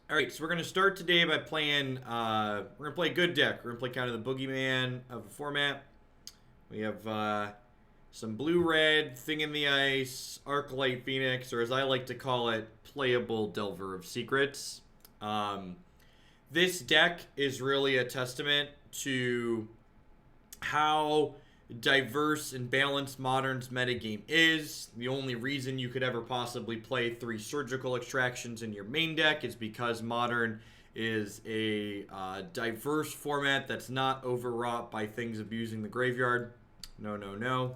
Alright, so we're going to start today by playing, we're going to play good deck. We're going to play kind of the boogeyman of the format. We have some blue-red, Thing in the Ice, Arclight Phoenix, or as I like to call it, playable Delver of Secrets. This deck is really a testament to how diverse and balanced Modern's metagame is. The only reason you could ever possibly play 3 surgical extractions in your main deck is because Modern is a diverse format that's not overwrought by things abusing the graveyard. No.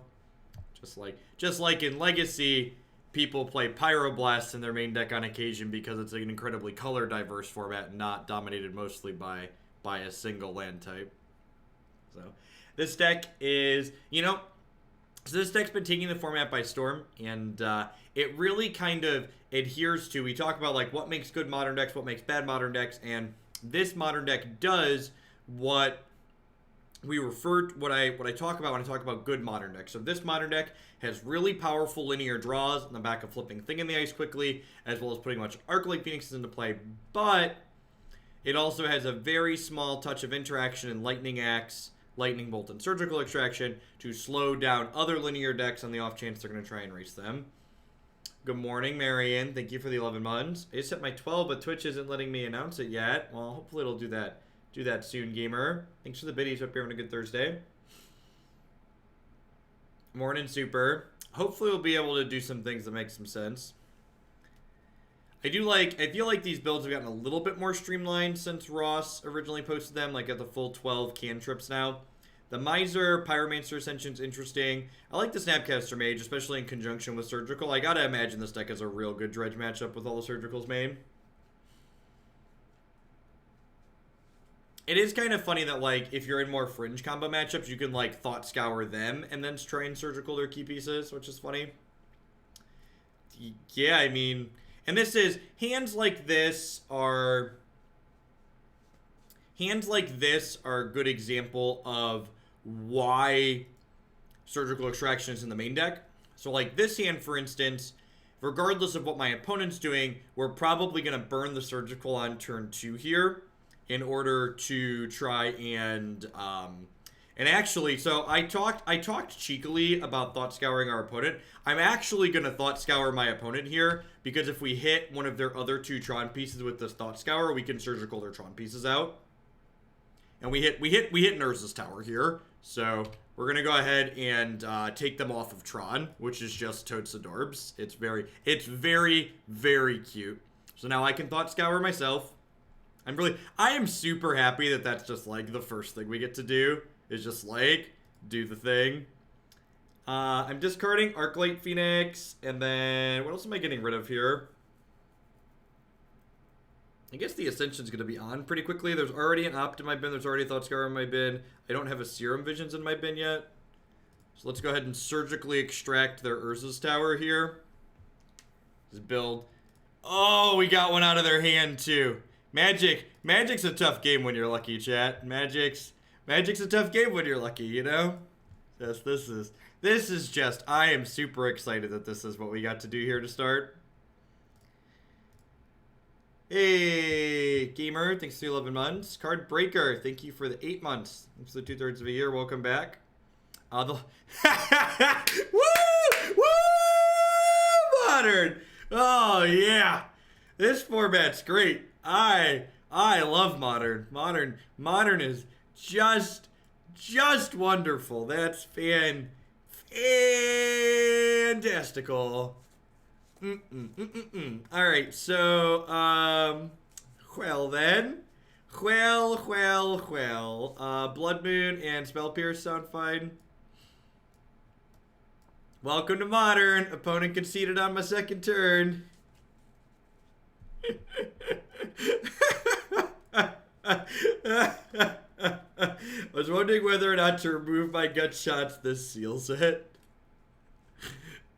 Just like in Legacy, people play Pyroblast in their main deck on occasion because it's an incredibly color diverse format, not dominated mostly by a single land type. So this deck is, so this deck's been taking the format by storm, and it really kind of adheres to, we talk about like what makes good Modern decks, what makes bad Modern decks, and this Modern deck does what we what I talk about when I talk about good Modern decks. So this Modern deck has really powerful linear draws on the back of flipping Thing in the Ice quickly, as well as putting much Arclight Phoenixes into play, but it also has a very small touch of interaction in Lightning Axe, Lightning Bolt, and Surgical Extraction to slow down other linear decks on the off chance they're going to try and race them. Good morning, Marianne. Thank you for the 11 months. I just hit my 12, but Twitch isn't letting me announce it yet. Well, hopefully it'll do that soon, gamer. Thanks for the biddies. Hope you're having a good Thursday. Morning, Super. Hopefully we'll be able to do some things that make some sense. I feel like these builds have gotten a little bit more streamlined since Ross originally posted them, like at the full 12 cantrips now. The Miser, Pyromancer Ascension is interesting. I like the Snapcaster Mage, especially in conjunction with Surgical. I gotta imagine this deck has a real good Dredge matchup with all the Surgicals made. It is kind of funny that, like, if you're in more fringe combo matchups, you can, like, Thought Scour them and then try and Surgical their key pieces, which is funny. Yeah, I mean, and this is, hands like this are a good example of why Surgical Extraction is in the main deck. So, like, this hand, for instance, regardless of what my opponent's doing, we're probably going to burn the Surgical on turn 2 here in order to try and actually, so I talked cheekily about Thought Scouring our opponent. I'm actually going to Thought Scour my opponent here, because if we hit one of their other 2 Tron pieces with this Thought Scour, we can Surgical their Tron pieces out. And we hit Nurse's Tower here, so we're going to go ahead and take them off of Tron, which is just totes adorbs. It's very, very cute. So now I can Thought Scour myself. I am super happy that that's just, like, the first thing we get to do, is just, like, do the thing. I'm discarding Arclight Phoenix, and then, what else am I getting rid of here? I guess the Ascension's going to be on pretty quickly. There's already an Opt in my bin, there's already a Thought Scour in my bin. I don't have a Serum Visions in my bin yet. So let's go ahead and surgically extract their Urza's Tower here. Just build. Oh, we got one out of their hand, too. Magic's a tough game when you're lucky, chat. Magic's a tough game when you're lucky, you know? Yes, this is just, I am super excited that this is what we got to do here to start. Hey, Gamer, thanks for the 11 months. Card Breaker, thank you for the 8 months. Thanks for the 2/3 of a year, welcome back. Woo! Woo! Modern! Oh, yeah. This format's great. I love Modern. Modern is just wonderful. That's fantastical. All right, so well then, Blood Moon and Spell Pierce sound fine. Welcome to Modern. Opponent conceded on my second turn. I was wondering whether or not to remove my gut shots this seal set.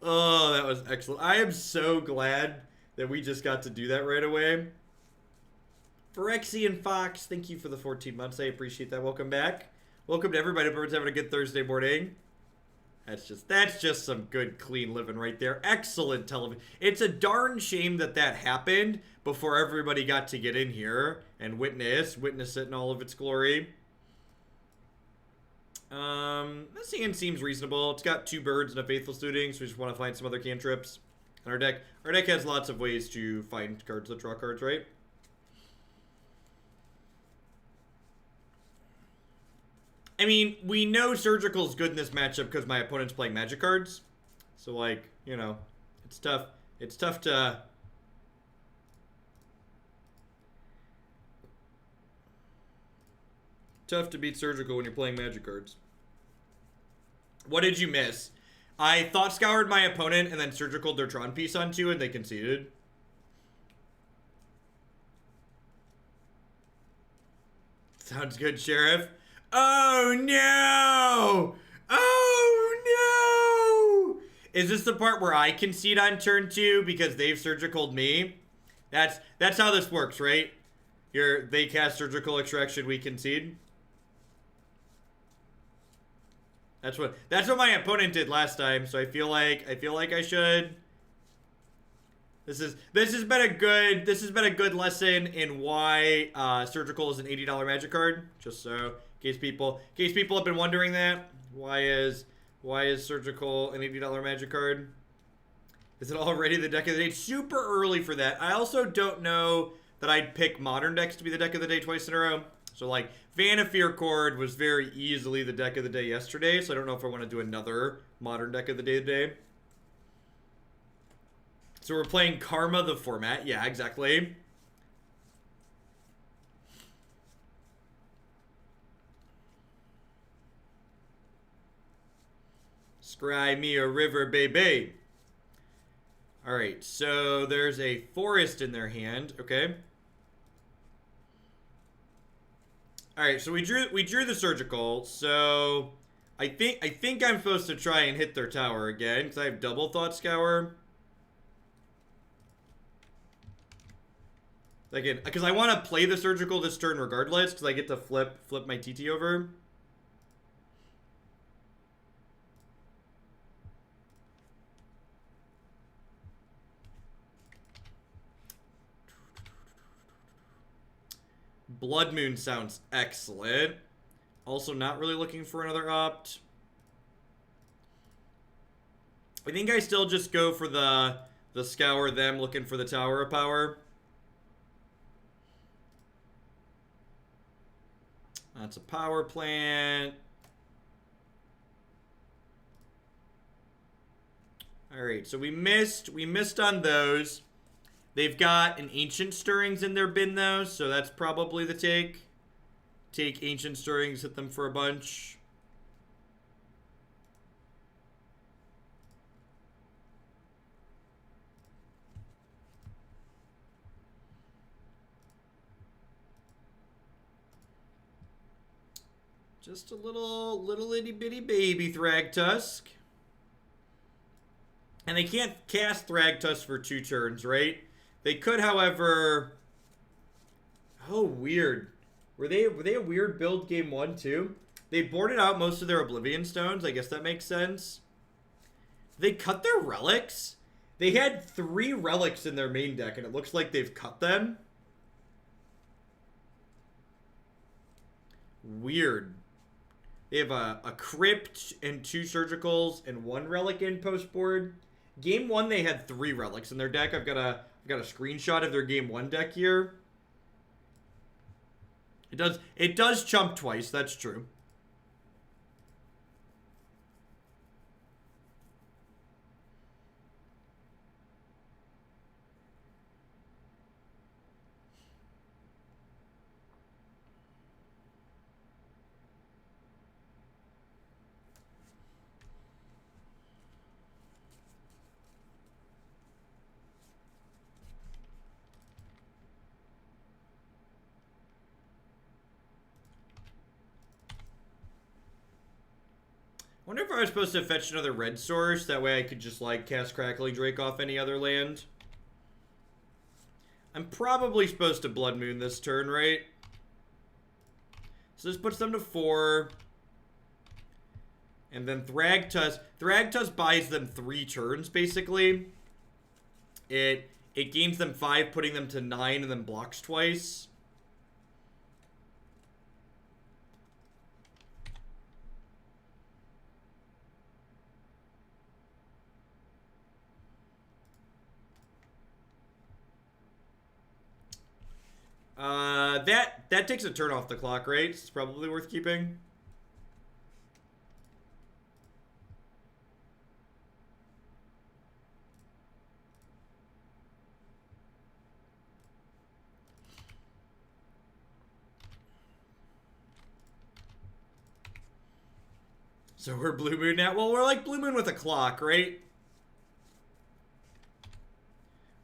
Oh, that was excellent. I am so glad that we just got to do that right away. Phyrexian Fox, thank you for the 14 months. I appreciate that. Welcome back. Welcome to everybody. Everyone's having a good Thursday morning. That's just some good, clean living right there. Excellent television. It's a darn shame that that happened before everybody got to get in here and witness it in all of its glory. This hand seems reasonable. It's got 2 birds and a Faithless Looting, so we just want to find some other cantrips. And our deck has lots of ways to find cards that draw cards, right? I mean, we know Surgical's good in this matchup because my opponent's playing magic cards. So, like, you know, it's tough. It's tough to... Tough to beat Surgical when you're playing magic cards. What did you miss? I Thought Scoured my opponent and then Surgical their Tron piece onto and they conceded. Sounds good, Sheriff. Oh no! Oh no! Is this the part where I concede on turn 2 because they've surgicaled me? That's how this works, right? They cast Surgical Extraction, we concede. That's what my opponent did last time, so I feel like I should. This has been a good lesson in why Surgical is an $80 magic card. Just so in case people have been wondering that, why is Surgical an $80 magic card? Is it already the deck of the day? It's super early for that. I also don't know that I'd pick modern decks to be the deck of the day twice in a row. So like Vanafear Chord was very easily the deck of the day yesterday, so I don't know if I want to do another modern deck of the day today. So we're playing Karma the format. Yeah, exactly. Scry me a river, baby. Alright, so there's a forest in their hand. Okay. Alright, so we drew the Surgical, so I think I'm supposed to try and hit their tower again, because I have double Thought Scour. Again, because I want to play the Surgical this turn regardless, because I get to flip my TT over. Blood Moon sounds excellent. Also not really looking for another opt. I think I still just go for the Scour them, looking for the Tower of Power. That's a power plant. Alright, so we missed on those. They've got an Ancient Stirrings in their bin, though, so that's probably the take. Take Ancient Stirrings, hit them for a bunch. Just a little itty bitty baby Thragtusk. And they can't cast Thragtusk for 2 turns, right? They could, however... Oh, weird. Were they a weird build game 1, too? They boarded out most of their Oblivion Stones. I guess that makes sense. They cut their relics? They had 3 relics in their main deck, and it looks like they've cut them. Weird. They have a Crypt and 2 Surgicals and 1 relic in post board. Game 1, they had 3 relics in their deck. I've got a screenshot of their game 1 deck here. It does chump twice, that's true. Wonder if I was supposed to fetch another red source. That way I could just, like, cast Crackling Drake off any other land. I'm probably supposed to Blood Moon this turn, right? So this puts them to 4. And then Thragtusk buys them 3 turns, basically. It gains them 5, putting them to 9, and then blocks twice. That takes a turn off the clock, right? It's probably worth keeping. So we're Blue Moon now. Well, we're like Blue Moon with a clock, right?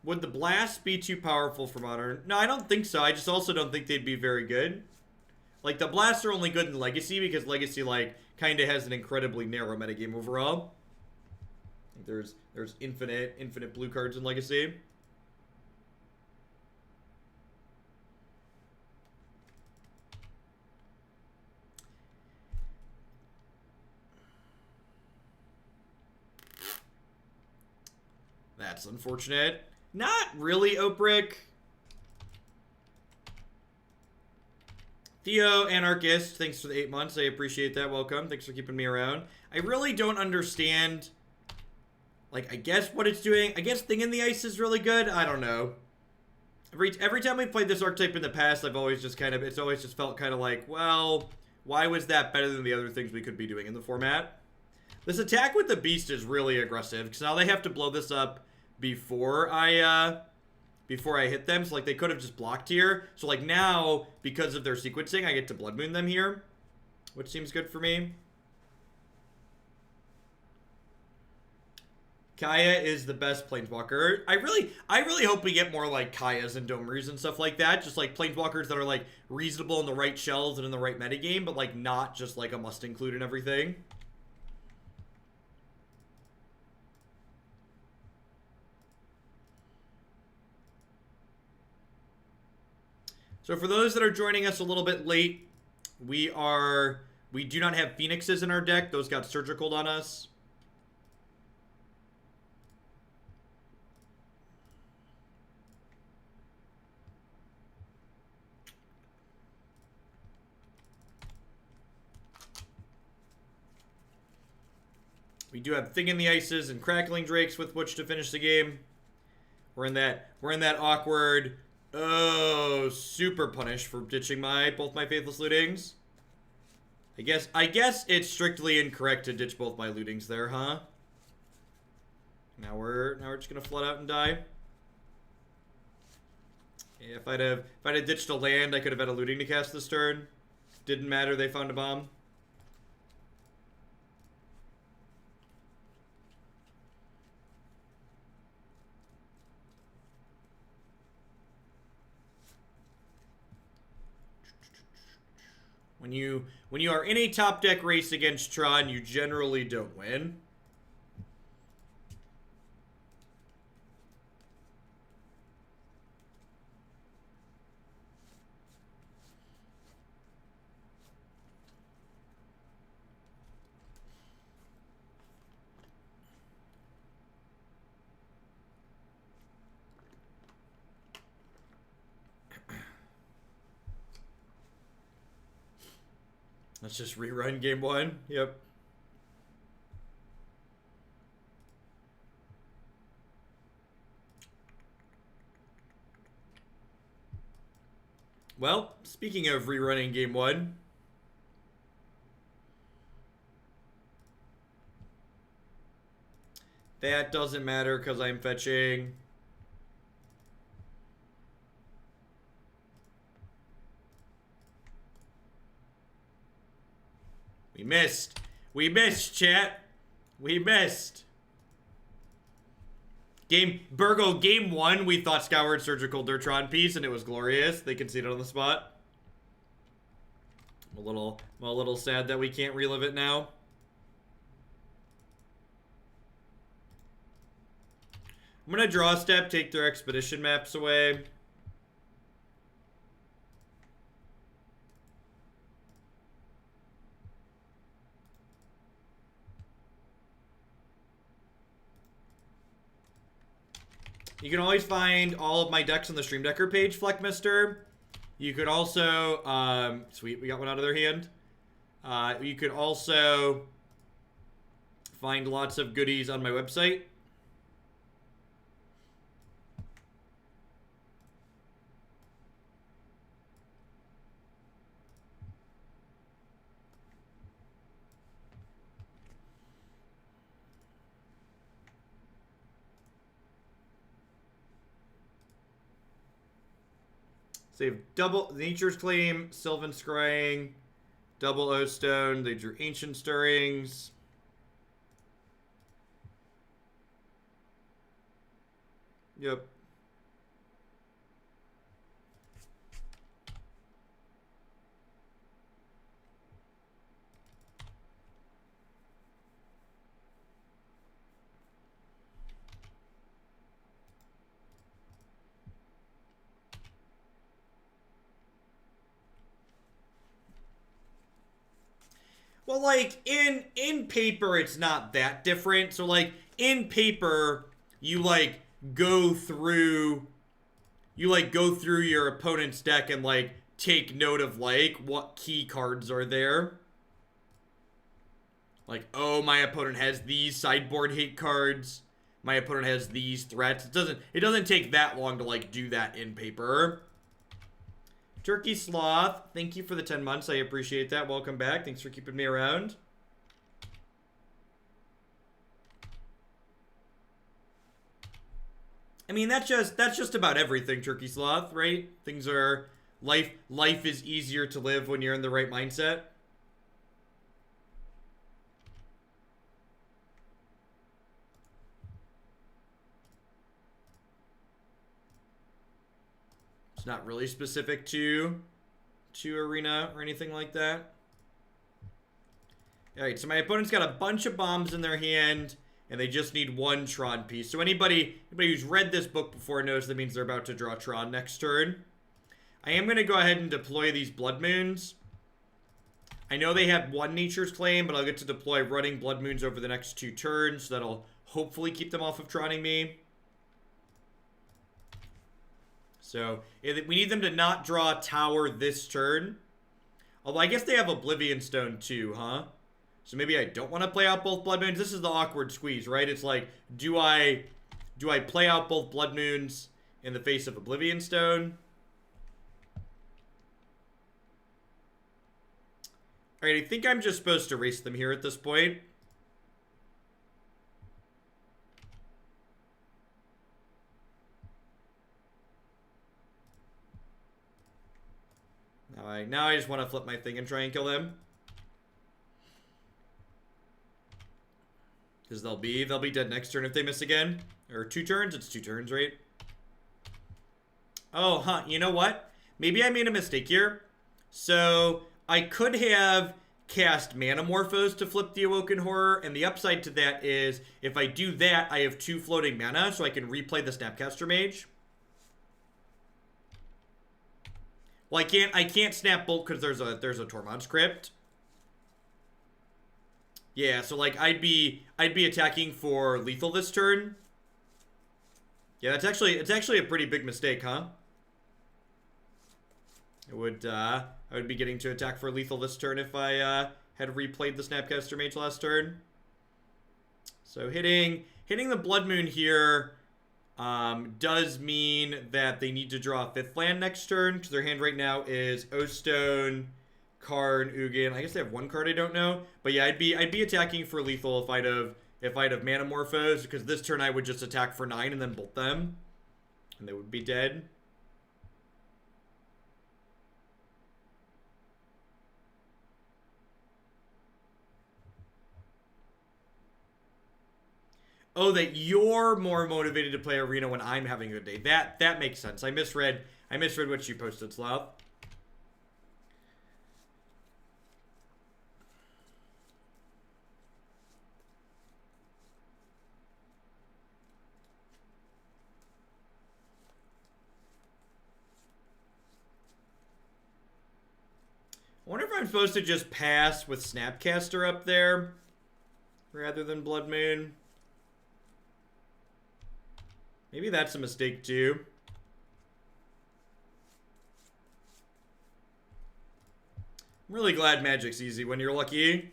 Would the Blast be too powerful for Modern? No, I don't think so. I just also don't think they'd be very good. Like, the Blasts are only good in Legacy because Legacy, like, kind of has an incredibly narrow metagame overall. There's infinite blue cards in Legacy. That's unfortunate. Not really, Oprick. Theo, Anarchist, thanks for the 8 months. I appreciate that. Welcome. Thanks for keeping me around. I really don't understand, like, I guess what it's doing. I guess Thing in the Ice is really good. I don't know. Every time we've played this archetype in the past, I've always just kind of, it's always just felt kind of like, well, why was that better than the other things we could be doing in the format? This attack with the Beast is really aggressive, because now they have to blow this up before I hit them. So, like, they could have just blocked here. So, like, now, because of their sequencing, I get to Blood Moon them here, which seems good for me. Kaya is the best Planeswalker. I really hope we get more, like, Kayas and Domeries and stuff like that. Just, like, Planeswalkers that are, like, reasonable in the right shells and in the right metagame, but, like, not just, like, a must-include in everything. So for those that are joining us a little bit late, we do not have Phoenixes in our deck. Those got surgicaled on us. We do have Thing in the Ices and Crackling Drakes with which to finish the game. We're in that awkward, oh, super punish for ditching both my Faithless Lootings. I guess it's strictly incorrect to ditch both my lootings there, huh? Now we're just gonna flood out and die. Yeah, if I'd have ditched a land, I could have had a looting to cast this turn. Didn't matter, they found a bomb. When you are in a top deck race against Tron, you generally don't win. Let's just rerun game 1. Yep. Well, speaking of rerunning game 1, that doesn't matter because I'm fetching. We missed. We missed, chat. We missed. Burgo, game 1, we thought Scoured Surgical Durtron piece, and it was glorious. They conceded on the spot. I'm a little sad that we can't relive it now. I'm gonna draw a step, take their expedition maps away. You can always find all of my decks on the Stream Decker page, Fleckmister. You could also, sweet, we got one out of their hand. You could also find lots of goodies on my website. So you have double Nature's Claim, Sylvan Scrying, double O Stone. They drew Ancient Stirrings. Yep. Well, like, in paper, it's not that different. So, like, in paper, you, like, go through your opponent's deck and, like, take note of, like, what key cards are there. Like, oh, my opponent has these sideboard hate cards. My opponent has these threats. It doesn't take that long to, like, do that in paper. Turkey Sloth, thank you for the 10 months. I appreciate that. Welcome back. Thanks for keeping me around. I mean, that's just about everything, Turkey Sloth, right? Things are life is easier to live when you're in the right mindset. It's not really specific to Arena or anything like that. Alright, so my opponent's got a bunch of bombs in their hand, and they just need one Tron piece. So anybody who's read this book before knows that means they're about to draw Tron next turn. I am going to go ahead and deploy these Blood Moons. I know they have one Nature's Claim, but I'll get to deploy running Blood Moons over the next 2 turns, so that'll hopefully keep them off of Tronning me. So, we need them to not draw a tower this turn. Although, I guess they have Oblivion Stone too, huh? So maybe I don't want to play out both Blood Moons. This is the awkward squeeze, right? It's like, do I play out both Blood Moons in the face of Oblivion Stone? Alright, I think I'm just supposed to race them here at this point. Now I just want to flip my thing and try and kill them. Because they'll be dead next turn if they miss again. Or 2 turns? It's 2 turns, right? Oh, huh. You know what? Maybe I made a mistake here. So, I could have cast Manamorphose to flip the Awoken Horror, and the upside to that is, if I do that, I have 2 floating mana, so I can replay the Snapcaster Mage. Well, I can't Snap Bolt because there's a Tormod's Crypt. Yeah, so like I'd be attacking for lethal this turn. Yeah, it's actually a pretty big mistake, huh? I would be getting to attack for lethal this turn if I had replayed the Snapcaster Mage last turn. So hitting the Blood Moon here does mean that they need to draw a 5th land next turn, because their hand right now is O-Stone, Karn, Ugin. I guess they have 1 card I don't know. But yeah, I'd be attacking for lethal if I'd have Manamorphose, because this turn I would just attack for 9 and then bolt them. And they would be dead. Oh, that you're more motivated to play Arena when I'm having a good day. That makes sense. I misread what you posted, Sloth. I wonder if I'm supposed to just pass with Snapcaster up there rather than Blood Moon. Maybe that's a mistake too. I'm really glad Magic's easy when you're lucky.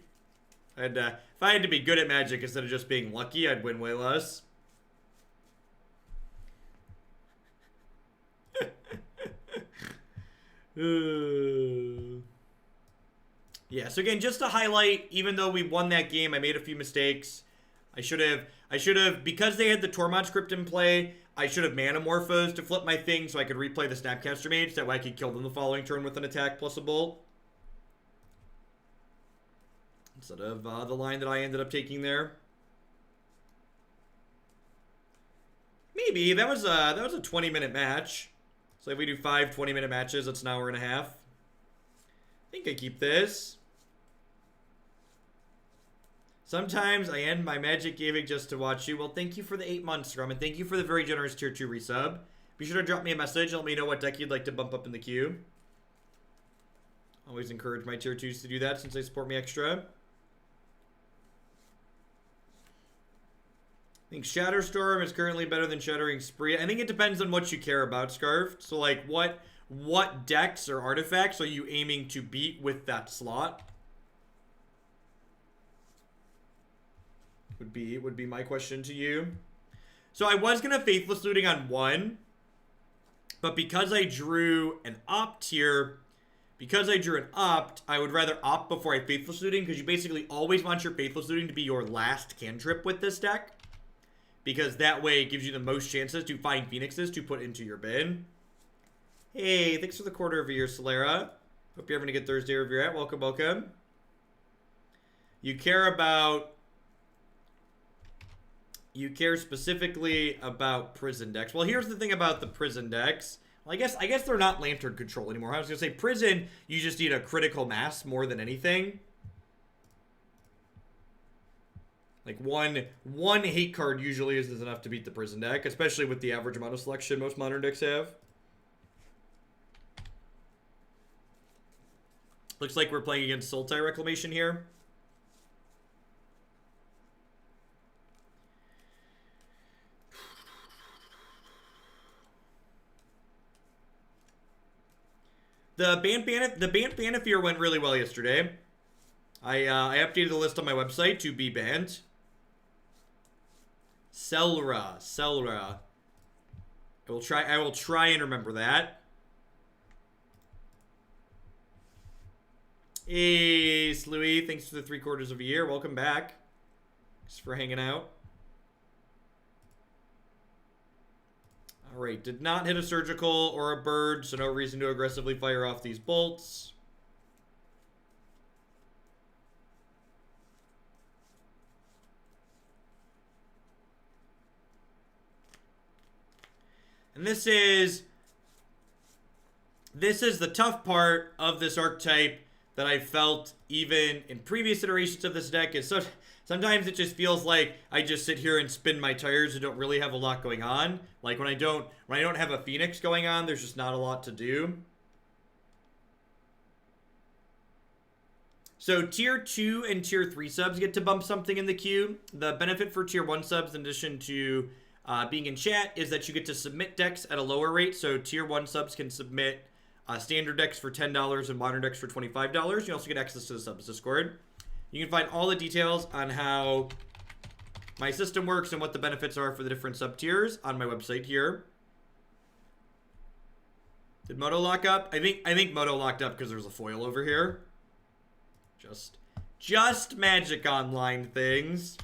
If I had to be good at Magic instead of just being lucky, I'd win way less. Yeah, so again, just to highlight, even though we won that game, I made a few mistakes. I should have, because they had the Tormod script in play, I should have Manamorphose to flip my thing so I could replay the Snapcaster Mage. That way I could kill them the following turn with an attack plus a bolt. Instead of the line that I ended up taking there. Maybe. That was a 20-minute match. So if we do 5 20-minute matches, that's an hour and a half. I think I keep this. Sometimes I end my Magic gaming just to watch you. Well, thank you for the 8 months, Scrum, and thank you for the very generous Tier 2 resub. Be sure to drop me a message and let me know what deck you'd like to bump up in the queue. Always encourage my Tier 2s to do that since they support me extra. I think Shatterstorm is currently better than Shattering Spree. I think it depends on what you care about, Scarf. So, like, what decks or artifacts are you aiming to beat with that slot? Would be my question to you. So I was gonna Faithless Looting on 1, but because I drew an opt here, I would rather opt before I Faithless Looting, because you basically always want your Faithless Looting to be your last cantrip with this deck. Because that way it gives you the most chances to find Phoenixes to put into your bin. Hey, thanks for the quarter of a year, Solera. Hope you're having a good Thursday wherever you're at. Welcome, welcome. You care specifically about prison decks. Well, here's the thing about the prison decks. Well, I guess they're not Lantern Control anymore. I was gonna say prison, you just need a critical mass more than anything. Like one hate card usually is enough to beat the prison deck, especially with the average amount of selection most modern decks have. Looks like we're playing against Sultai Reclamation here. The Bant Banifear went really well yesterday. I updated the list on my website to be banned. Selra. I will try and remember that. Hey, Slouie, thanks for the 3/4 of a year. Welcome back. Thanks for hanging out. Alright, did not hit a surgical or a bird, so no reason to aggressively fire off these bolts. And this is the tough part of this archetype that I felt even in previous iterations of this deck. Is sometimes it just feels like I just sit here and spin my tires and don't really have a lot going on. Like when I don't have a Phoenix going on, there's just not a lot to do. So tier 2 and tier 3 subs get to bump something in the queue. The benefit for tier 1 subs, in addition to being in chat, is that you get to submit decks at a lower rate. So tier 1 subs can submit standard decks for $10 and modern decks for $25. You also get access to the subs Discord. You can find all the details on how my system works and what the benefits are for the different sub tiers on my website here. Did Moto lock up? I think Moto locked up because there's a foil over here. Just Magic Online things.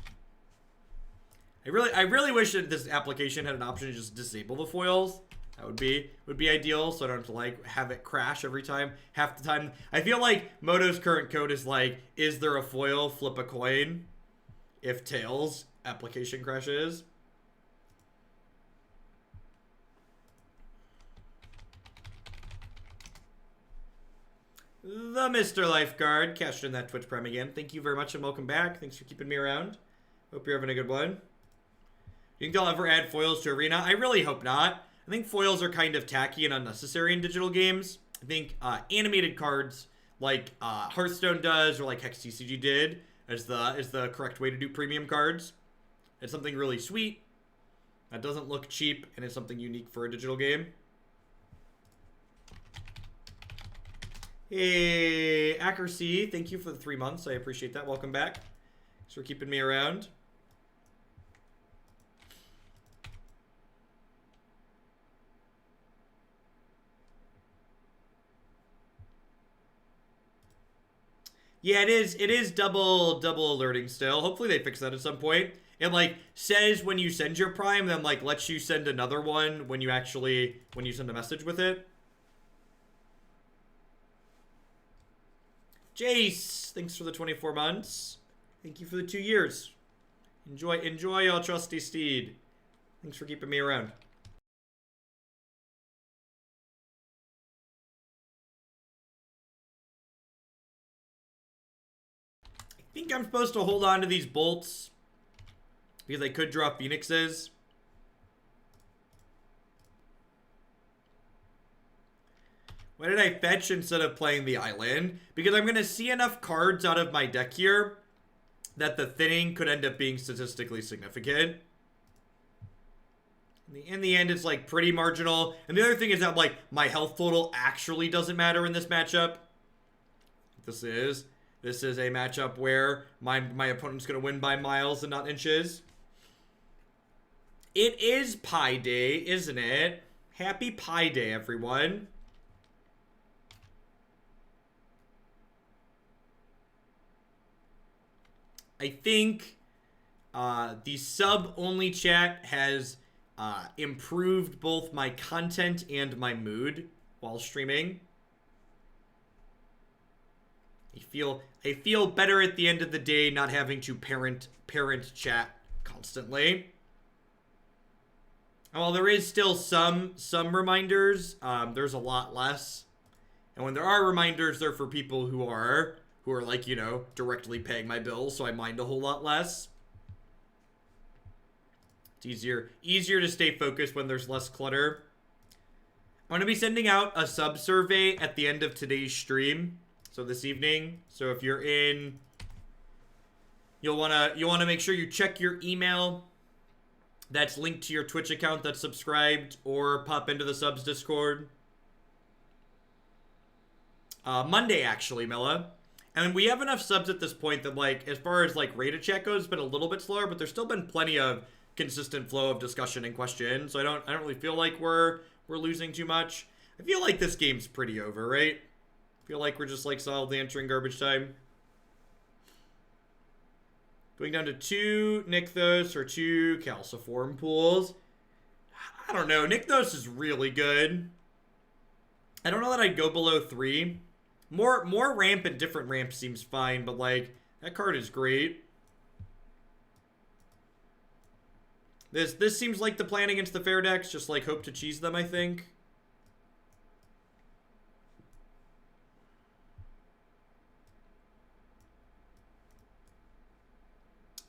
I really wish that this application had an option to just disable the foils. That would be ideal, so I don't have to like have it crash every time. Half the time, I feel like Moto's current code is like, is there a foil? Flip a coin. If tails, application crashes. The Mr. Lifeguard cashed in that Twitch Prime again. Thank you very much and welcome back. Thanks for keeping me around. Hope you're having a good one. Do you think they'll ever add foils to Arena? I really hope not. I think foils are kind of tacky and unnecessary in digital games. I think animated cards like Hearthstone does or like Hex TCG did is the correct way to do premium cards. It's something really sweet. That doesn't look cheap, and it's something unique for a digital game. Hey, Accuracy, thank you for the 3 months. I appreciate that. Welcome back. Thanks for keeping me around. Yeah, it is double alerting still. Hopefully they fix that at some point. It like says when you send your prime, then like lets you send another one when you send a message with it. Jace, thanks for the 24 months. Thank you for the 2 years. Enjoy your trusty steed. Thanks for keeping me around. I think I'm supposed to hold on to these bolts because I could draw Phoenixes. Why did I fetch instead of playing the island? Because I'm going to see enough cards out of my deck here that the thinning could end up being statistically significant. In the end, it's like pretty marginal. And the other thing is that like my health total actually doesn't matter in this matchup. This is a matchup where my opponent's going to win by miles and not inches. It is Pi Day, isn't it? Happy Pi Day, everyone. I think the sub-only chat has improved both my content and my mood while streaming. I feel better at the end of the day not having to parent chat constantly. And while there is still some reminders, there's a lot less. And when there are reminders, they're for people who are like, you know, directly paying my bills, so I mind a whole lot less. It's easier to stay focused when there's less clutter. I'm going to be sending out a sub-survey at the end of today's stream, so this evening. So if you're in, you'll want to make sure you check your email that's linked to your Twitch account that's subscribed, or pop into the subs Discord. Monday, actually, Milla. And we have enough subs at this point that, like, as far as, like, rate of chat goes, it's been a little bit slower, but there's still been plenty of consistent flow of discussion and question. So I don't really feel like we're losing too much. I feel like this game's pretty over, right? I feel like we're just, like, solidly entering garbage time. Going down to 2 Nykthos or 2 Calciform pools. I don't know. Nykthos is really good. I don't know that I'd go below 3. More ramp and different ramps seems fine, but like that card is great. This seems like the plan against the fair decks, just like hope to cheese them, I think.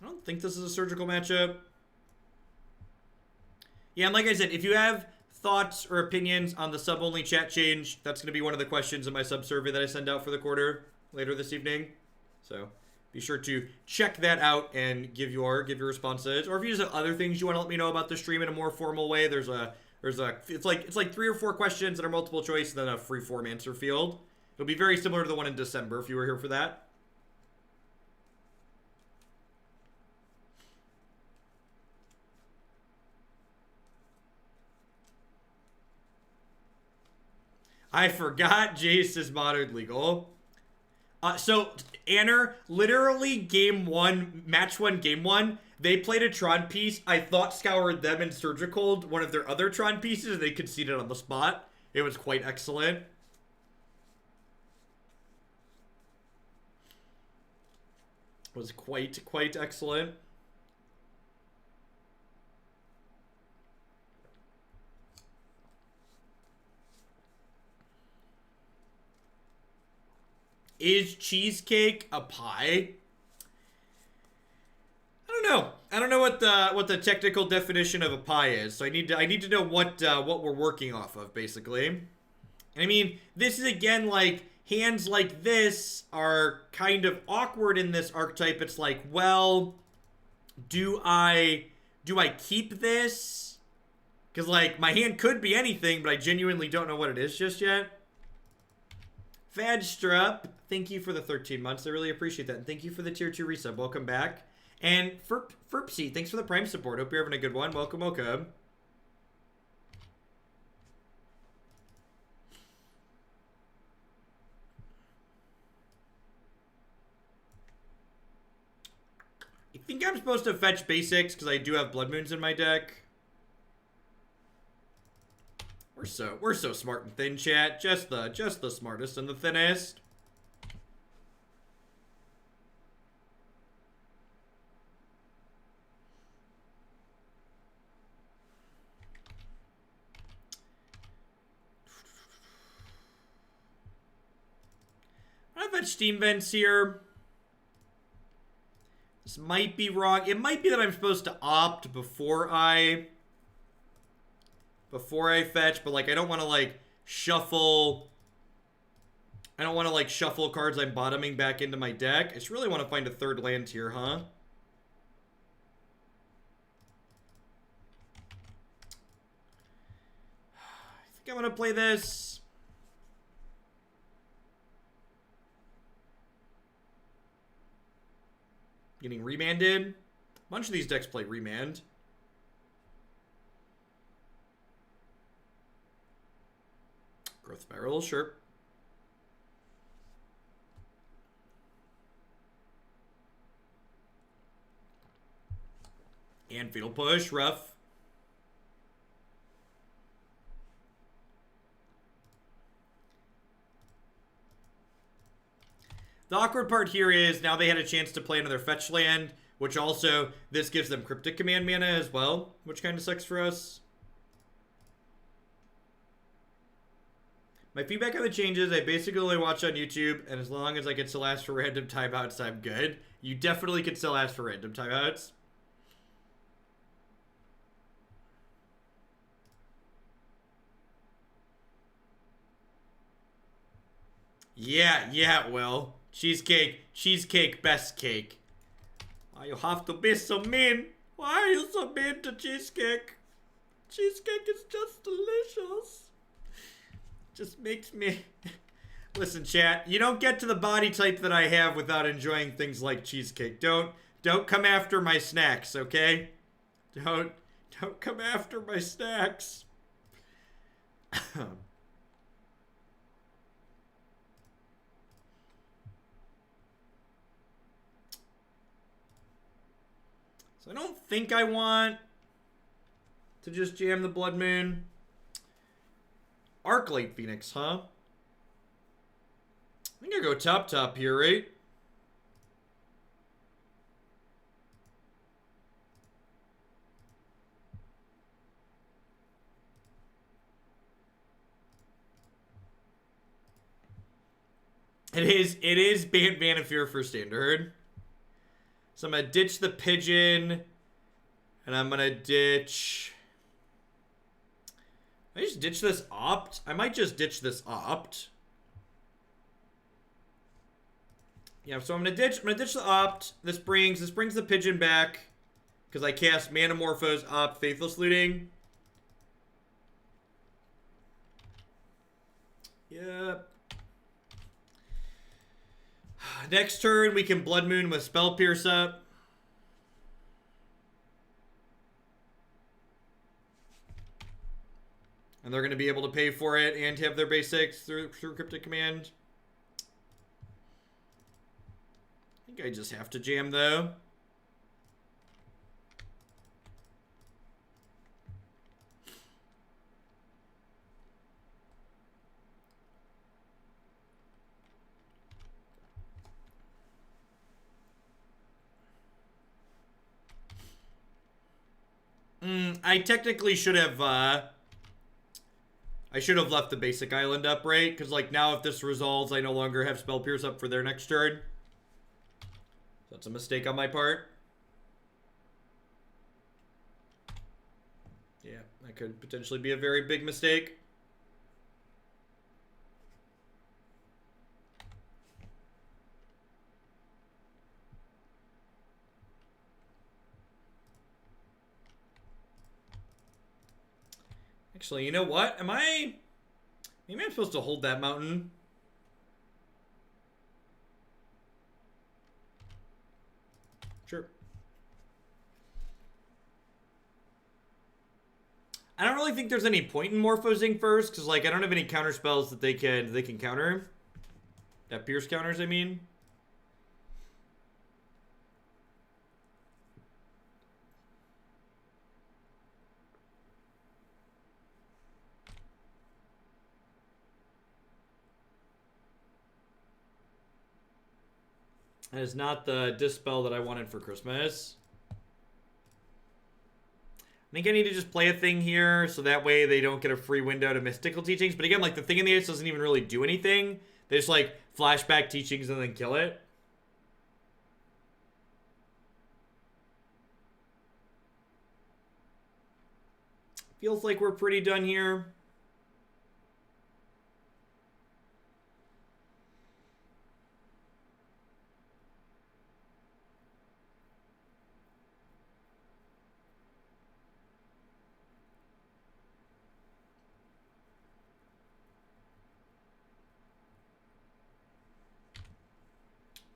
I don't think this is a surgical matchup. Yeah, and like I said, if you have thoughts or opinions on the sub-only chat change, that's going to be one of the questions in my sub-survey that I send out for the quarter later this evening. So be sure to check that out and give your responses. Or if you just have other things you want to let me know about the stream in a more formal way, it's like 3 or 4 questions that are multiple choice and then a free form answer field. It'll be very similar to the one in December if you were here for that. I forgot Jace is modern legal. So, Anner, literally match 1, game 1, they played a Tron piece. I Thought Scoured them and Surgical, one of their other Tron pieces, and they conceded on the spot. It was quite excellent. It was quite excellent. Is cheesecake a pie? I don't know. I don't know what the technical definition of a pie is. So I need to know what we're working off of, basically. I mean, this is again like hands like this are kind of awkward in this archetype. It's like, well, do I Do I keep this? Because, like, my hand could be anything, but I genuinely don't know what it is just yet. Fadstrup, thank you for the 13 months. I really appreciate that. And thank you for the tier 2 resub. Welcome back. And Ferpsy, thanks for the Prime support. Hope you're having a good one. Welcome, welcome. I think I'm supposed to fetch basics because I do have Blood Moons in my deck. We're so smart and thin, chat. Just the smartest and the thinnest. I've had Steam Vents here. This might be wrong. It might be that I'm supposed to opt before I fetch, but like I don't want to like shuffle. I don't want to like shuffle cards I'm bottoming back into my deck. I just really want to find a third land here, huh? I think I'm gonna play this. Getting remanded. A bunch of these decks play remand. Growth Spiral, sure. And Fatal Push, rough. The awkward part here is now they had a chance to play another fetch land, which also, this gives them Cryptic Command mana as well, which kind of sucks for us. My feedback on the changes, I basically only watch on YouTube, and as long as I can still ask for random timeouts, I'm good. You definitely can still ask for random timeouts. Yeah, it will. Cheesecake, best cake. Why you have to be so mean? Why are you so mean to cheesecake? Cheesecake is just delicious. Just makes me... Listen, chat, you don't get to the body type that I have without enjoying things like cheesecake. Don't come after my snacks, okay? Don't come after my snacks. So I don't think I want to just jam the Blood Moon. Arclight Phoenix, huh? I think I go top here, right? It is Banafear for standard. So I'm gonna ditch the pigeon, and I'm gonna ditch... I just ditch this opt? I might just ditch this opt. Yeah, so I'm gonna ditch the opt. This brings the pigeon back. Because I cast Manamorphose, opt, Faithless Looting. Yep. Next turn, we can Blood Moon with Spell Pierce up. And they're going to be able to pay for it and have their basics through Cryptic Command. I think I just have to jam, though. I technically should have, I should have left the basic island up, right? Because, like, now if this resolves, I no longer have Spell Pierce up for their next turn. So that's a mistake on my part. Yeah, that could potentially be a very big mistake. Actually, you know what? Maybe I'm supposed to hold that mountain. Sure. I don't really think there's any point in morphosing first, because like I don't have any counter spells that they can counter. That pierce counters, I mean. That is not the Dispel that I wanted for Christmas. I think I need to just play a thing here, so that way they don't get a free window to Mystical Teachings. But again, like, the thing in the ice doesn't even really do anything. They just, like, flashback Teachings and then kill it. Feels like we're pretty done here.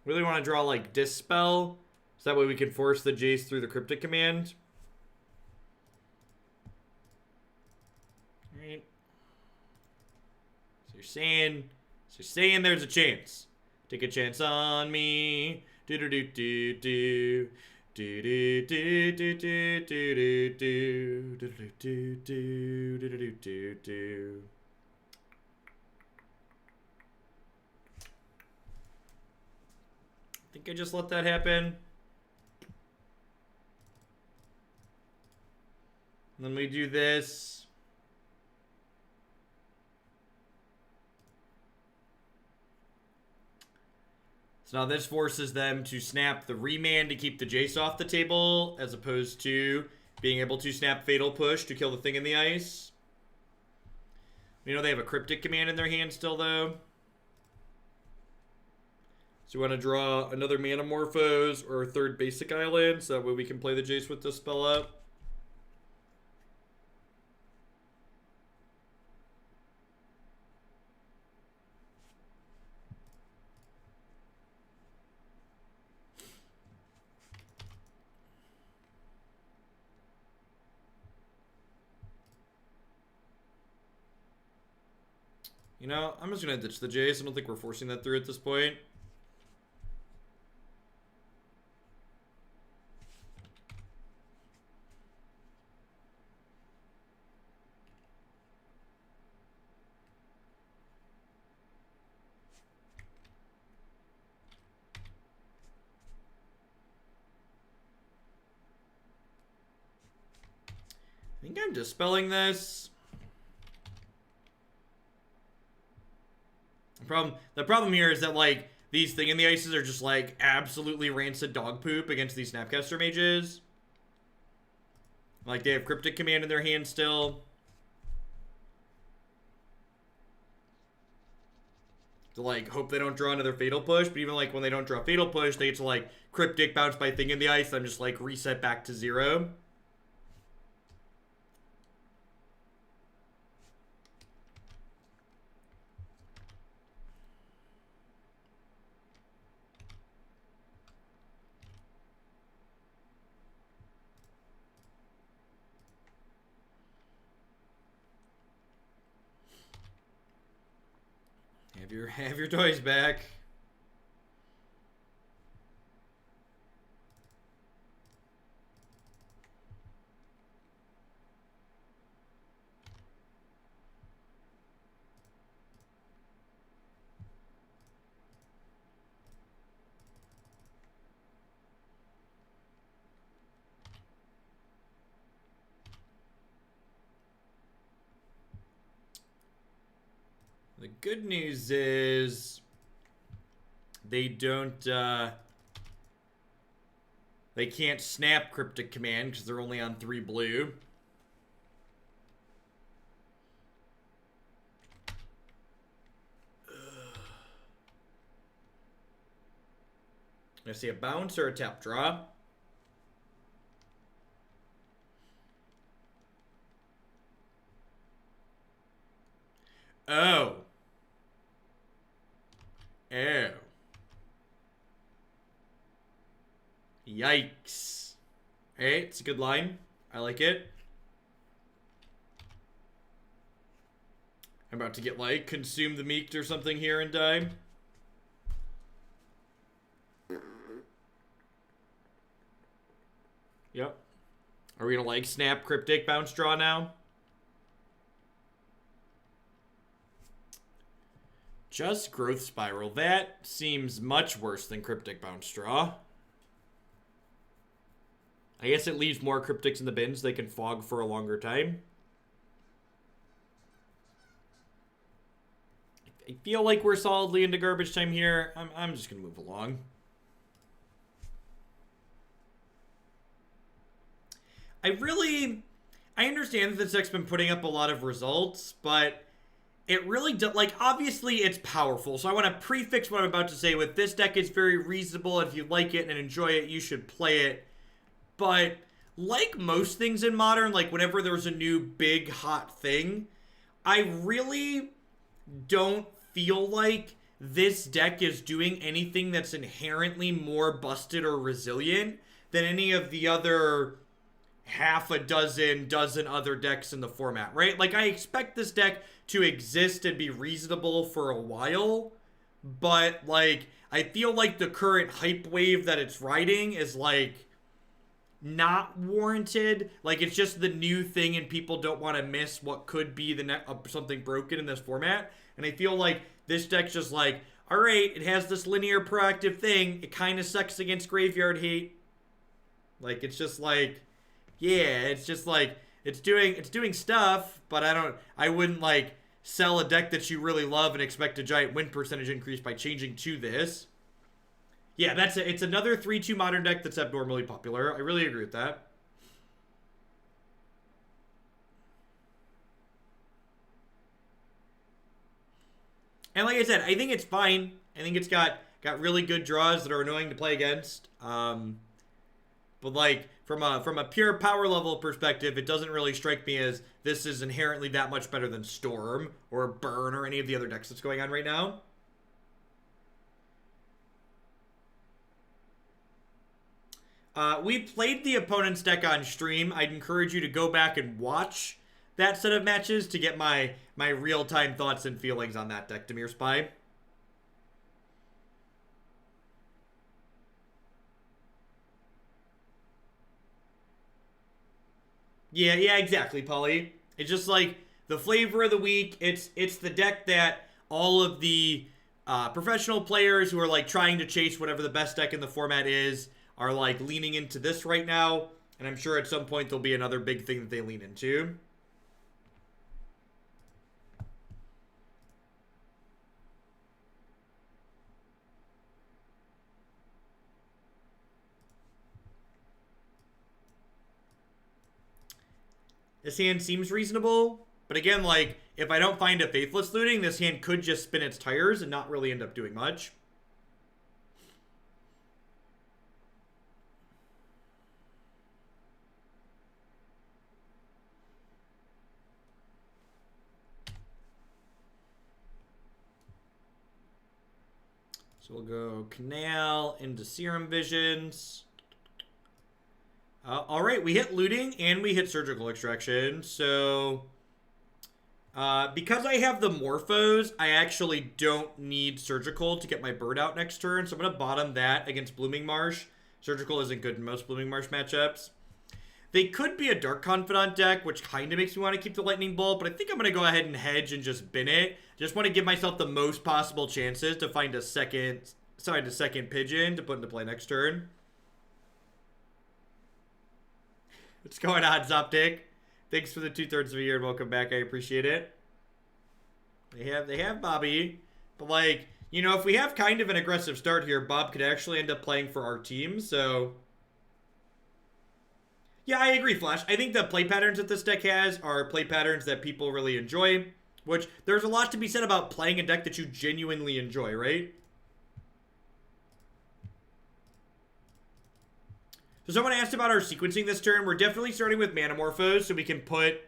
Really want to draw, like, Dispel, so that way we can force the Jace through the Cryptic command. Alright. So you're saying there's a chance. Take a chance on me. Do-do-do-do-do. Do-do-do-do-do-do-do-do-do-do-do-do-do-do. I think I just let that happen. And then we do this. So now this forces them to snap the Remand to keep the Jace off the table, as opposed to being able to snap Fatal Push to kill the thing in the ice. You know they have a Cryptic command in their hand still, though. So we want to draw another Manamorphose or a third basic island, so that way we can play the Jace with this spell up. You know, I'm just going to ditch the Jace. I don't think we're forcing that through at this point. I think I'm dispelling this. The problem here is that, like, these thing in the ices are just, like, absolutely rancid dog poop against these Snapcaster Mages. Like, they have Cryptic Command in their hand still. To, like, hope they don't draw another Fatal Push. But even, like, when they don't draw Fatal Push, they get to, like, Cryptic, bounce by thing in the ice, then just, like, reset back to 0. Have your toys back. The good news is they don't, they can't snap Cryptic Command because they're only on 3 blue. I see a bounce or a tap draw. Oh. Oh. Yikes. Hey, it's a good line. I like it. I'm about to get, like, consume the meek or something here and die. Yep. Are we gonna, like, snap Cryptic Bounce Draw now? Just Growth Spiral. That seems much worse than Cryptic Bounce Draw. I guess it leaves more Cryptics in the bins. They can fog for a longer time. I feel like we're solidly into garbage time here. I'm just going to move along. I understand that this deck's been putting up a lot of results, but it really does, like, obviously it's powerful. So I want to prefix what I'm about to say with this deck. It's very reasonable. If you like it and enjoy it, you should play it. But like most things in Modern, like whenever there's a new big hot thing, I really don't feel like this deck is doing anything that's inherently more busted or resilient than any of the other half a dozen other decks in the format, right? Like, I expect this deck to exist and be reasonable for a while, but, like, I feel like the current hype wave that it's riding is, like, not warranted. Like, it's just the new thing and people don't want to miss what could be the something broken in this format. And I feel like this deck's just like, all right, it has this linear proactive thing. It kind of sucks against graveyard hate. Like, it's just like, yeah, it's just like, it's doing stuff, but I wouldn't, like, sell a deck that you really love and expect a giant win percentage increase by changing to this. Yeah, it's another 3-2 Modern deck that's abnormally popular. I really agree with that. And like I said, I think it's fine. I think it's got really good draws that are annoying to play against. But like from a pure power level perspective, it doesn't really strike me as this is inherently that much better than Storm or Burn or any of the other decks that's going on right now. We played the opponent's deck on stream. I'd encourage you to go back and watch that set of matches to get my real-time thoughts and feelings on that deck, Demir Spy. Yeah, exactly, Polly. It's just like the flavor of the week. It's the deck that all of the professional players who are like trying to chase whatever the best deck in the format is are like leaning into this right now. And I'm sure at some point there'll be another big thing that they lean into. This hand seems reasonable, but again, like, if I don't find a Faithless Looting, this hand could just spin its tires and not really end up doing much. So we'll go Canal into Serum Visions. All right, we hit Looting and we hit Surgical Extraction. So, because I have the Morphos, I actually don't need Surgical to get my bird out next turn. So I'm going to bottom that against Blooming Marsh. Surgical isn't good in most Blooming Marsh matchups. They could be a Dark Confidant deck, which kind of makes me want to keep the Lightning Bolt, but I think I'm going to go ahead and hedge and just bin it. Just want to give myself the most possible chances to find a second Pigeon to put into play next turn. What's going on, Zoptic? Thanks for the 2/3 of a year and welcome back. I appreciate it. They have Bobby. But, like, you know, if we have kind of an aggressive start here, Bob could actually end up playing for our team, so... Yeah, I agree, Flash. I think the play patterns that this deck has are play patterns that people really enjoy, which there's a lot to be said about playing a deck that you genuinely enjoy, right? So someone asked about our sequencing this turn. We're definitely starting with Manamorphose so we can put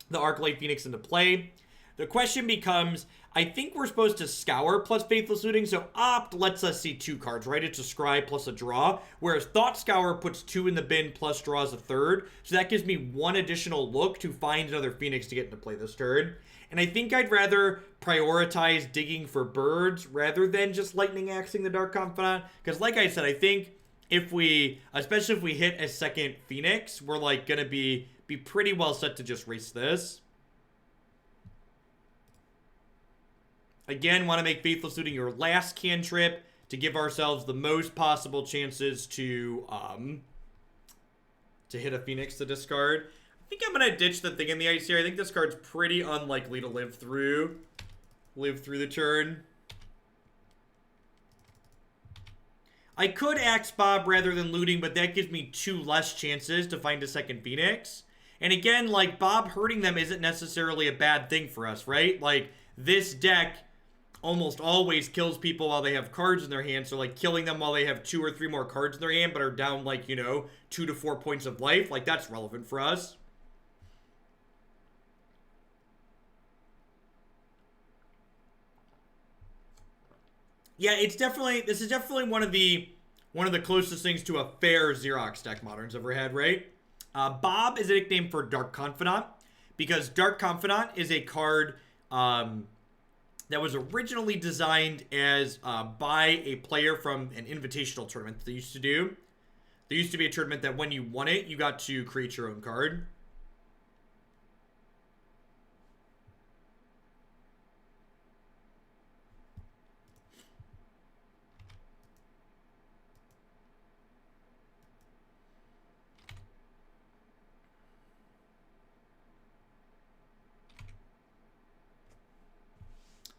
the Arclight Phoenix into play. The question becomes, I think we're supposed to scour plus Faithless Looting, so Opt lets us see 2 cards, right? It's a scry plus a draw, whereas Thought Scour puts 2 in the bin plus draws a third, so that gives me 1 additional look to find another Phoenix to get into play this turn. And I think I'd rather prioritize digging for birds rather than just Lightning Axing the Dark Confidant, because like I said, I think if we, especially if we hit a second Phoenix, we're like gonna be pretty well set to just race this. Again, want to make Faithless Looting your last cantrip to give ourselves the most possible chances to hit a Phoenix to discard. I think I'm going to ditch the Thing in the Ice here. I think this card's pretty unlikely to live through the turn. I could Axe Bob rather than looting, but that gives me 2 less chances to find a second Phoenix. And again, like, Bob hurting them isn't necessarily a bad thing for us, right? Like, this deck almost always kills people while they have cards in their hand, so like killing them while they have 2 or 3 more cards in their hand but are down like, you know, 2 to 4 points of life, like that's relevant for us. Yeah, it's definitely, this is definitely one of the closest things to a fair Xerox deck Modern's ever had, right? Bob is a nickname for Dark Confidant, because Dark Confidant is a card that was originally designed as by a player from an invitational tournament that they used to do. There used to be a tournament that when you won it, you got to create your own card.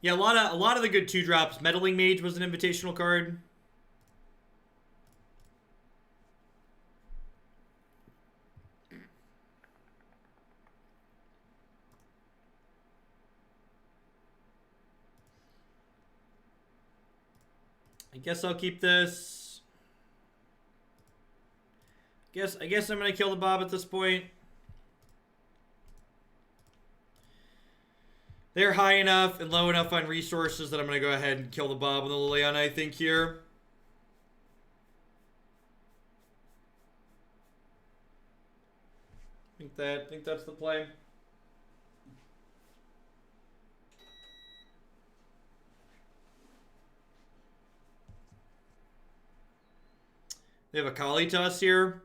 Yeah, a lot of the good 2-drops. Meddling Mage was an invitational card. I guess I'll keep this. I guess I'm gonna kill the Bob at this point. They're high enough and low enough on resources that I'm going to go ahead and kill the Bob and the Liliana, I think, here. I think that's the play. They have a Kalitas here.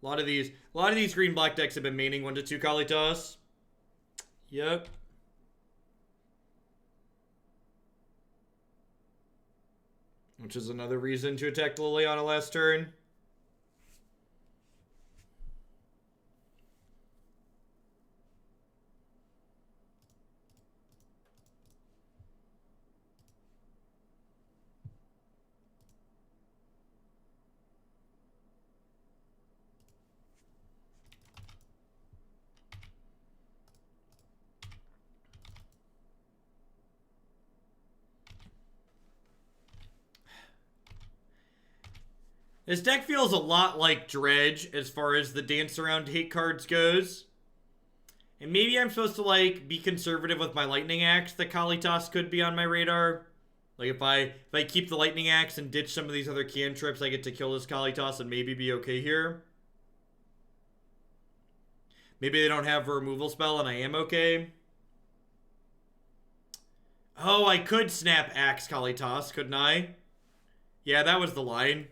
A lot of these green-black decks have been maining 1/2 Kalitas. Yep. Which is another reason to attack Liliana last turn. This deck feels a lot like Dredge as far as the dance around hate cards goes. And maybe I'm supposed to, like, be conservative with my Lightning Axe. The Kalitas could be on my radar. Like, if I keep the Lightning Axe and ditch some of these other cantrips, I get to kill this Kalitas and maybe be okay here. Maybe they don't have a removal spell and I am okay. Oh, I could snap Axe Kalitas, couldn't I? Yeah, that was the line.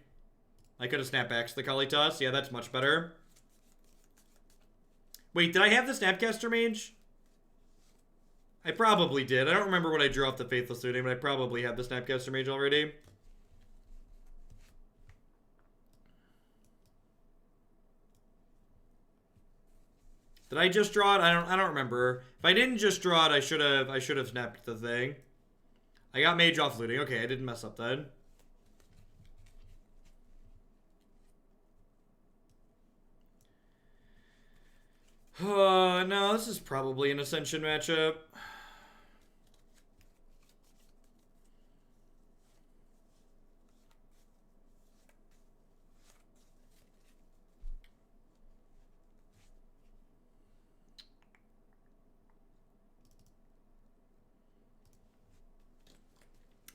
I could have snap Axe the Kalitas. Yeah, that's much better. Wait, did I have the Snapcaster Mage? I probably did. I don't remember what I drew off the Faithless Looting, but I probably had the Snapcaster Mage already. Did I just draw it? I don't remember. If I didn't just draw it, I should have snapped the thing. I got Mage off looting. Okay, I didn't mess up then. No, this is probably an Ascension matchup.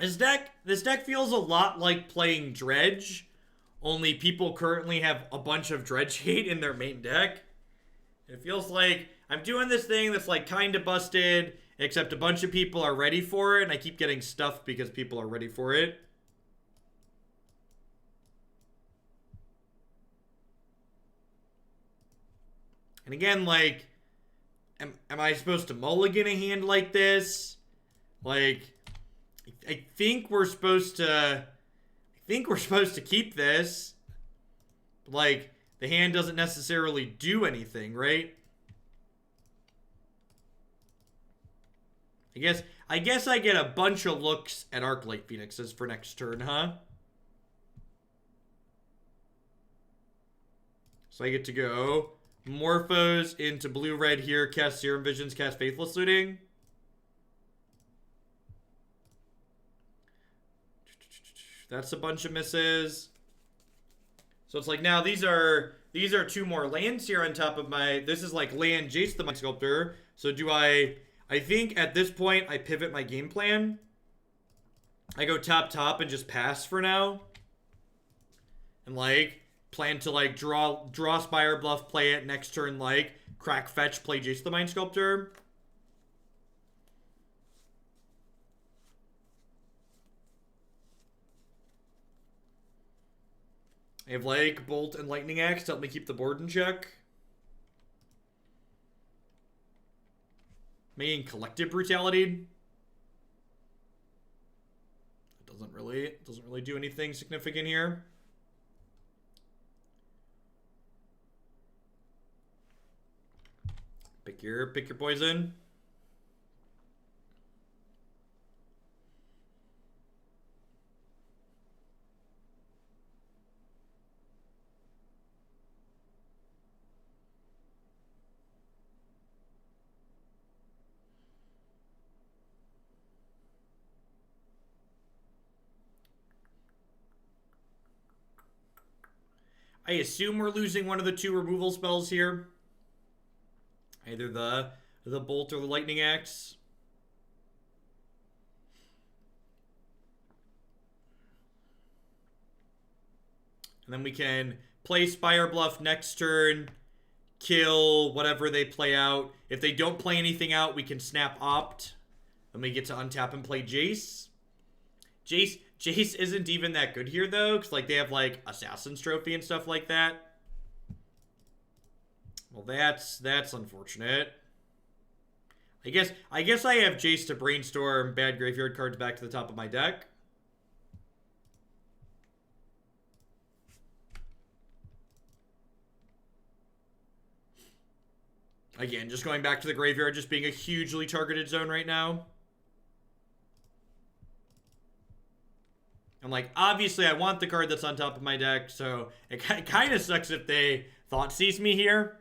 This deck feels a lot like playing Dredge, only people currently have a bunch of Dredge hate in their main deck. It feels like I'm doing this thing that's like kind of busted, except a bunch of people are ready for it, and I keep getting stuffed because people are ready for it. And again, like, am I supposed to mulligan a hand like this? Like, I think we're supposed to keep this. Like, the hand doesn't necessarily do anything, right? I guess I get a bunch of looks at Arclight Phoenixes for next turn, huh? So I get to go Morphose into blue-red here, cast Serum Visions, cast Faithless Looting. That's a bunch of misses. So it's like now these are 2 more lands here on top of my... This is like land Jace the Mind Sculptor. So do I think at this point I pivot my game plan. I go top and just pass for now. And like plan to like draw Spirebluff, play it next turn, like crack fetch, play Jace the Mind Sculptor. I have like Bolt and Lightning Axe to help me keep the board in check. Making Collective Brutality. It doesn't really do anything significant here. Pick your poison. I assume we're losing one of the 2 removal spells here. Either the Bolt or the Lightning Axe. And then we can play Spirebluff next turn, kill whatever they play out. If they don't play anything out, we can snap Opt. Then we get to untap and play Jace. Jace isn't even that good here, though, because like they have like Assassin's Trophy and stuff like that. Well, that's unfortunate. I guess I have Jace to brainstorm bad graveyard cards back to the top of my deck. Again, just going back to the graveyard, just being a hugely targeted zone right now. And like, obviously I want the card that's on top of my deck, so it kind of sucks if they Thought Seize me here.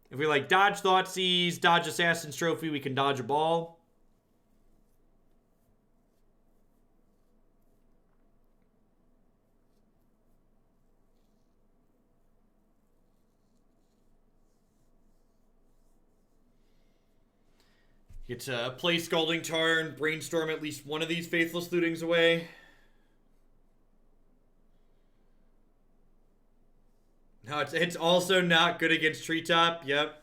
If we like dodge Thought Seize, dodge Assassin's Trophy, we can dodge a ball. Get to play Scalding Tarn, brainstorm at least one of these Faithless Lootings away. No, it's also not good against Treetop. Yep.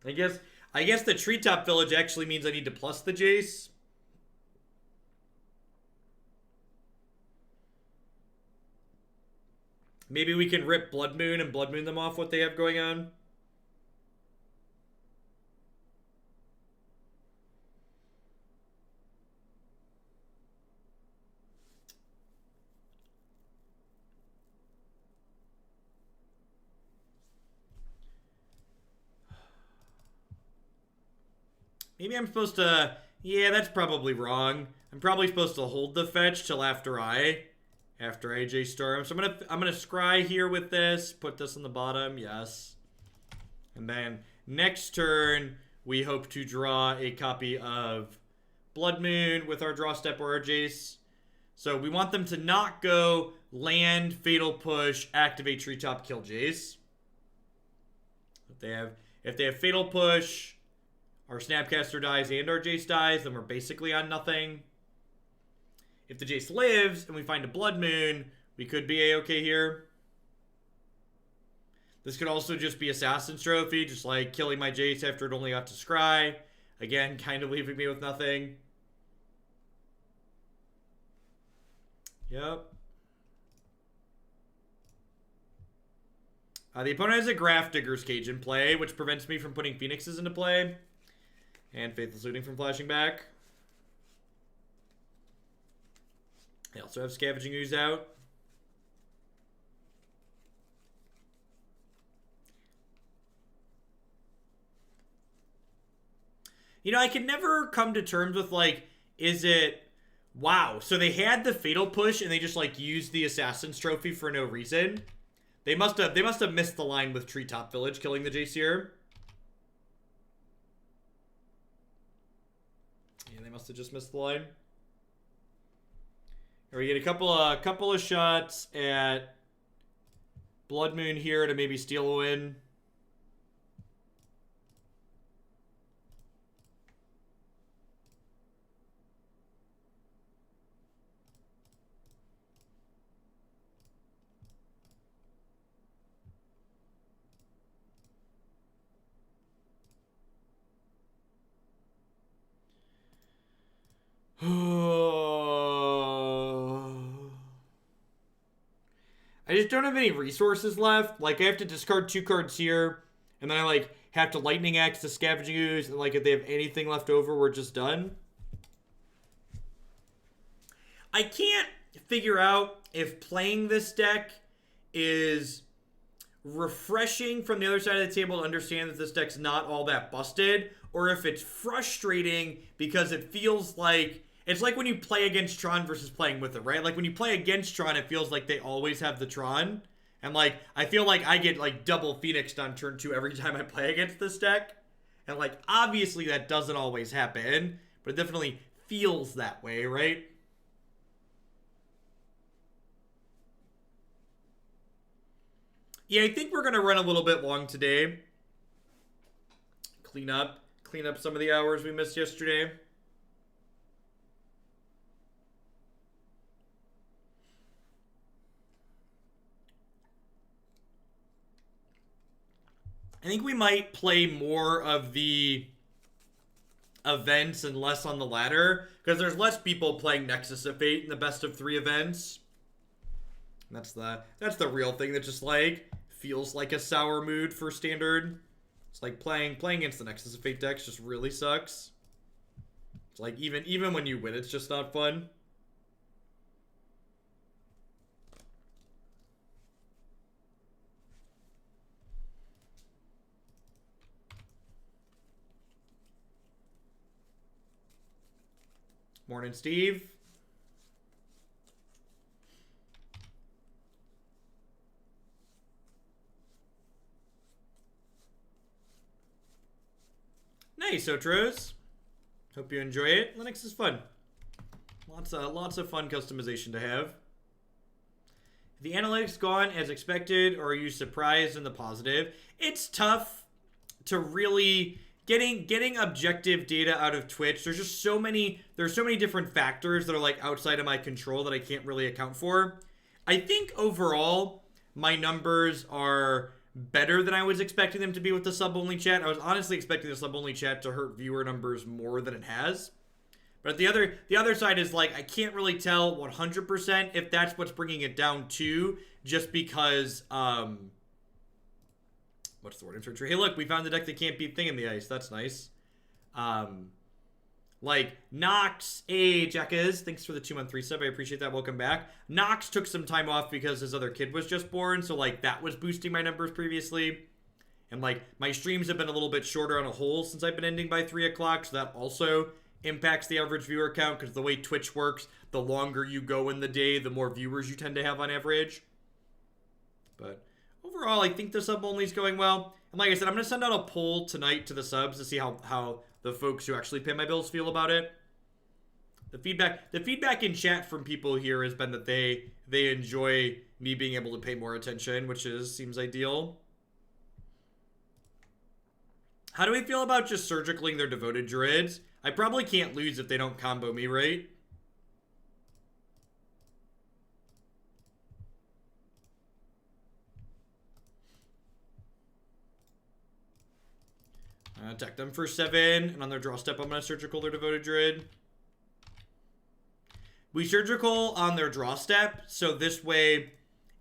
I guess the Treetop Village actually means I need to plus the Jace. Maybe we can rip Blood Moon and Blood Moon them off what they have going on. Maybe I'm supposed to... Yeah, that's probably wrong. I'm probably supposed to hold the fetch till after I Jace Storm. So I'm gonna scry here with this. Put this on the bottom. Yes. And then next turn, we hope to draw a copy of Blood Moon with our draw step or our Jace. So we want them to not go land, Fatal Push, activate Treetop, kill Jace. If they have Fatal Push... our Snapcaster dies and our Jace dies, then we're basically on nothing. If the Jace lives and we find a Blood Moon, we could be a-okay here. This could also just be Assassin's Trophy, just like killing my Jace after it only got to Scry. Again, kind of leaving me with nothing. Yep. The opponent has a Graph Digger's Cage in play, which prevents me from putting Phoenixes into play. And Faithless Looting from flashing back. They also have Scavenging Ooze out. You know, I can never come to terms with, like, is it... Wow, so they had the Fatal Push and they just, like, used the Assassin's Trophy for no reason. They must have missed the line with Treetop Village killing the Jace here. Yeah, they must have just missed the line. Here we get a couple of shots at Blood Moon here to maybe steal a win. I just don't have any resources left. Like, I have to discard 2 cards here, and then I, like, have to Lightning Axe to Scavenging Ooze, and, like, if they have anything left over, we're just done. I can't figure out if playing this deck is refreshing from the other side of the table to understand that this deck's not all that busted, or if it's frustrating because it feels like... It's like when you play against Tron versus playing with it, right? Like, when you play against Tron, it feels like they always have the Tron. And, like, I feel like I get, like, double Phoenixed on turn 2 every time I play against this deck. And, like, obviously that doesn't always happen, but it definitely feels that way, right? Yeah, I think we're going to run a little bit long today. Clean up some of the hours we missed yesterday. I think we might play more of the events and less on the ladder, because there's less people playing Nexus of Fate in the best of 3 events. And that's the real thing that just, like, feels like a sour mood for Standard. It's like playing against the Nexus of Fate decks just really sucks. It's like even when you win, it's just not fun. Morning, Steve. Nice, Otros. Hope you enjoy it. Linux is fun. Lots of fun customization to have. The analytics gone as expected, or are you surprised in the positive? It's tough to really getting objective data out of Twitch. There's so many different factors that are, like, outside of my control that I can't really account for. I think overall my numbers are better than I was expecting them to be with the sub-only chat. I was honestly expecting the sub-only chat to hurt viewer numbers more than it has. But the other side is, like, I can't really tell 100% if that's what's bringing it down to, just because what's the word? Hey, look, we found the deck that can't beat Thing in the Ice. That's nice. Like, Nox, Jackas, thanks for the 2-month resub. I appreciate that. Welcome back. Nox took some time off because his other kid was just born, so, like, that was boosting my numbers previously. And, like, my streams have been a little bit shorter on a whole since I've been ending by 3 o'clock, so that also impacts the average viewer count, because the way Twitch works, the longer you go in the day, the more viewers you tend to have on average. But overall, I think the sub-only is going well. And like I said, I'm going to send out a poll tonight to the subs to see how the folks who actually pay my bills feel about it. The feedback in chat from people here has been that they enjoy me being able to pay more attention, which seems ideal. How do we feel about just surgicaling their devoted druids? I probably can't lose if they don't combo me, right? Attack them for 7, and on their draw step, I'm going to surgical their devoted druid. We surgical on their draw step, so this way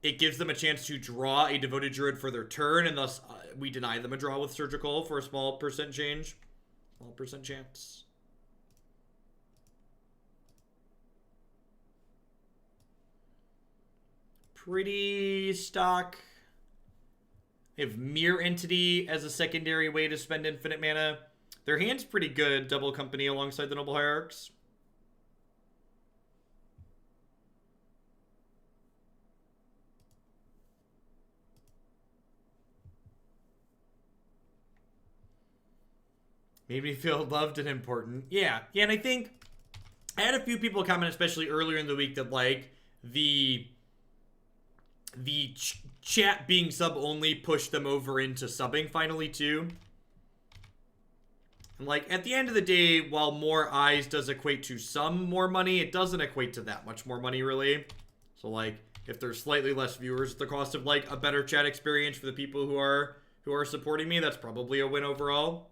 it gives them a chance to draw a devoted druid for their turn, and thus we deny them a draw with surgical for a small percent change. Small percent chance. Pretty stock. They have Mirror Entity as a secondary way to spend infinite mana. Their hand's pretty good, double company alongside the Noble Hierarchs. Made me feel loved and important. Yeah, and I think I had a few people comment, especially earlier in the week, that like the chat being sub only pushed them over into subbing finally too. And like at the end of the day, while more eyes does equate to some more money, it doesn't equate to that much more money really. So like if there's slightly less viewers at the cost of like a better chat experience for the people who are supporting me, that's probably a win overall.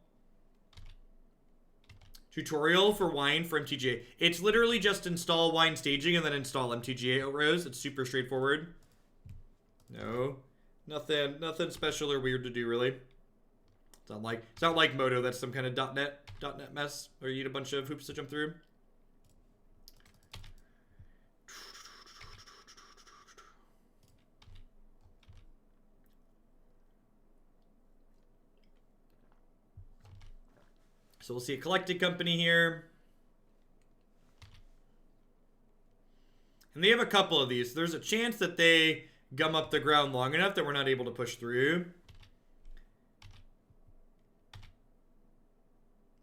Tutorial for wine for MTGA. It's literally just install wine staging and then install MTGA Outrose. It's super straightforward. No, nothing special or weird to do really. It's not like Moto. That's some kind of .NET mess where you need a bunch of hoops to jump through. So we'll see a collected company here. And they have a couple of these. There's a chance that they gum up the ground long enough that we're not able to push through.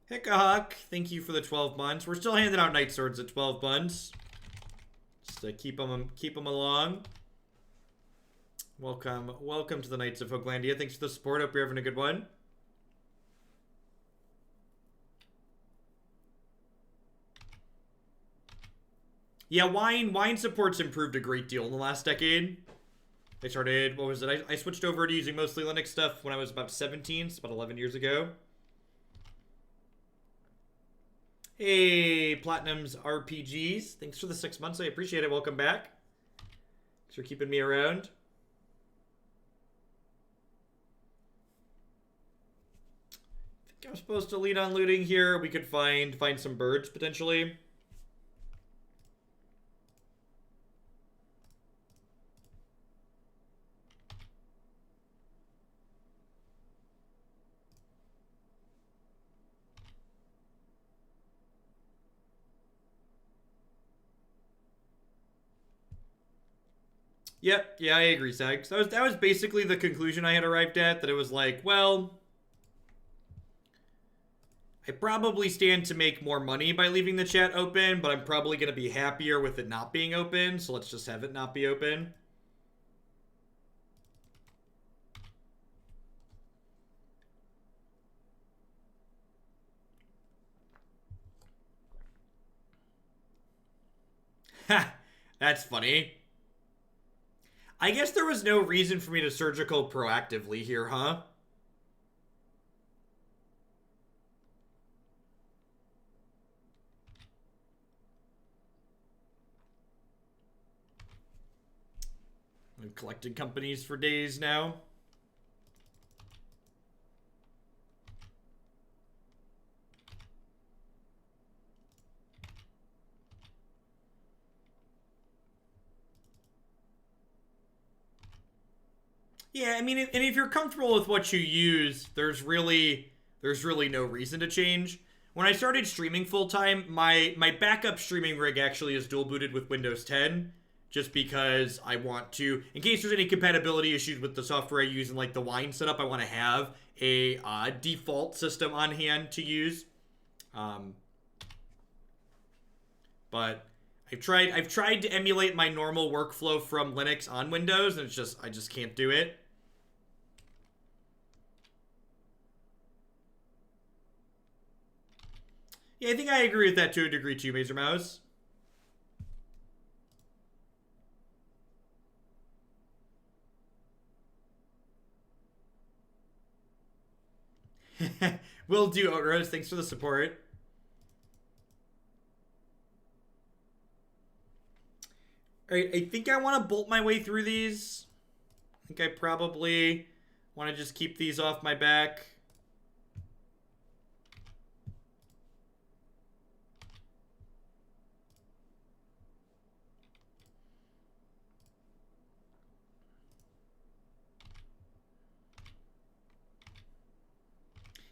Hickahuck, thank you for the 12 months. We're still handing out Night Swords at 12 months. Just to keep them along. Welcome to the Knights of Hoaglandia. Thanks for the support. Hope you're having a good one. Yeah, wine support's improved a great deal in the last decade. I started, what was it? I switched over to using mostly Linux stuff when I was about 17, so about 11 years ago. Hey, Platinum's RPGs. Thanks for the 6 months. I appreciate it. Welcome back. Thanks for keeping me around. I think I'm supposed to lead on looting here. We could find some birds, potentially. Yep, yeah, I agree, Sag. So that was basically the conclusion I had arrived at, that it was like, well, I probably stand to make more money by leaving the chat open, but I'm probably going to be happier with it not being open, so let's just have it not be open. Ha! That's funny. I guess there was no reason for me to surgical proactively here, huh? I've collected companies for days now. Yeah, I mean, and if you're comfortable with what you use, there's really no reason to change. When I started streaming full-time, my backup streaming rig actually is dual booted with Windows 10, just because I want to, in case there's any compatibility issues with the software I use and like the wine setup, I want to have a default system on hand to use. But I've tried to emulate my normal workflow from Linux on Windows, and I just can't do it. Yeah, I think I agree with that to a degree too, Mazer Mouse. Will do, Otrose. Thanks for the support. Alright, I think I want to bolt my way through these. I think I probably want to just keep these off my back.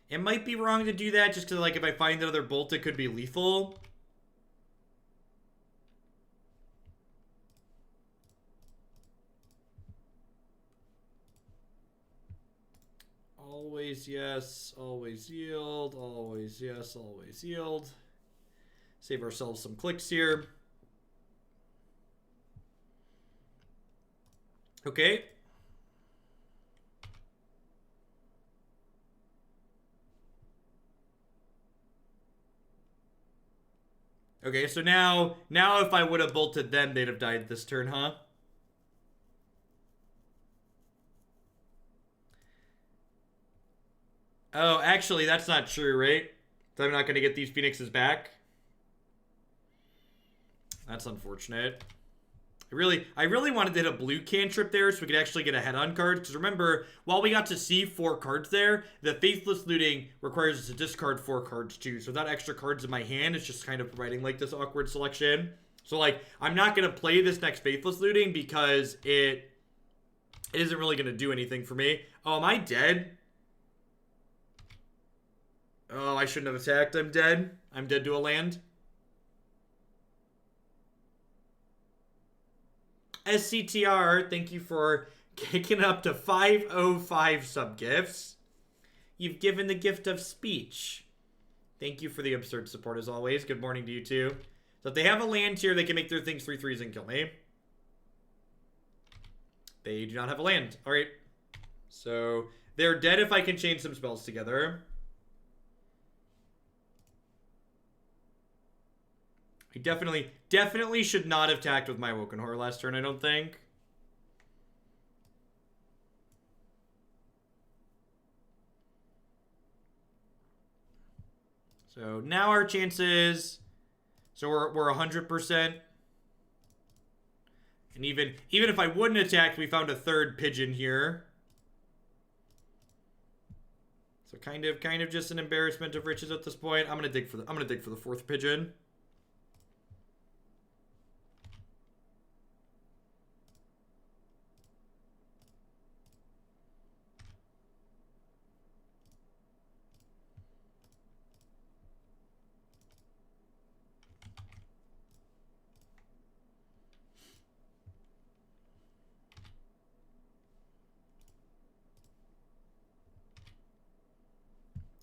It might be wrong to do that just because, like, if I find another bolt, it could be lethal. Always yes, always yield, always yes, always yield. Save ourselves some clicks here. Okay. Okay, so now if I would have bolted them, they'd have died this turn, huh? Oh, actually, that's not true, right? So I'm not going to get these Phoenixes back. That's unfortunate. I really wanted to hit a blue cantrip there so we could actually get a head-on card. Because remember, while we got to see 4 cards there, the Faithless Looting requires us to discard 4 cards too. So without extra cards in my hand, it's just kind of providing like this awkward selection. So like, I'm not going to play this next Faithless Looting because it isn't really going to do anything for me. Oh, am I dead? Oh, I shouldn't have attacked. I'm dead. I'm dead to a land. SCTR, thank you for kicking up to 505 sub-gifts. You've given the gift of speech. Thank you for the absurd support as always. Good morning to you too. So if they have a land here, they can make their things 3/3s and kill me. They do not have a land. Alright. So they're dead if I can chain some spells together. I definitely should not have attacked with my Woken Horror last turn, I don't think. So now our chances... So we're 100%. And even if I wouldn't attack, we found a third pigeon here. So kind of just an embarrassment of riches at this point. I'm gonna dig for the 4th pigeon.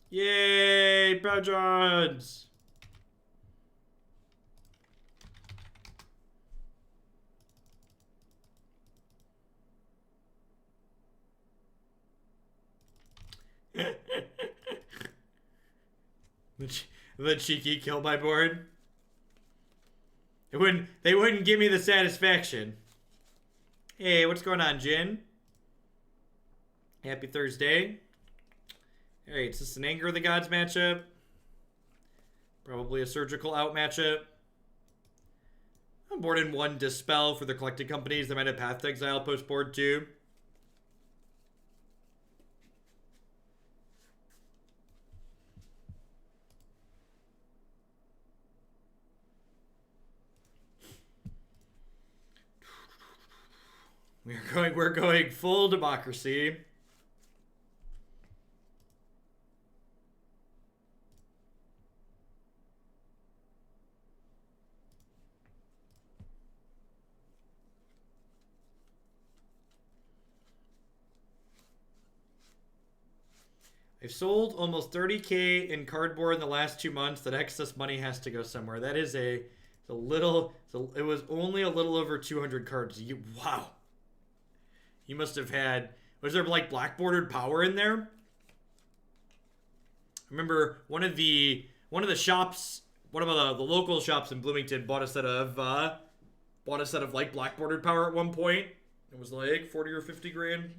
Yay, Patrons! the cheeky kill by board. They wouldn't give me the satisfaction. Hey, what's going on, Jin? Happy Thursday. Alright, is this an Anger of the Gods matchup? Probably a Surgical Out matchup. I'm board in 1 Dispel for the collected companies. They might have Path to Exile post board too. We're going full democracy. I've sold almost 30K in cardboard in the last 2 months. That excess money has to go somewhere. That is it was only a little over 200 cards. Wow. You must have had, was there like black bordered power in there? I remember one of the one of the shops, one of the local shops in Bloomington bought a set of like black bordered power at one point. It was like 40 or 50 grand.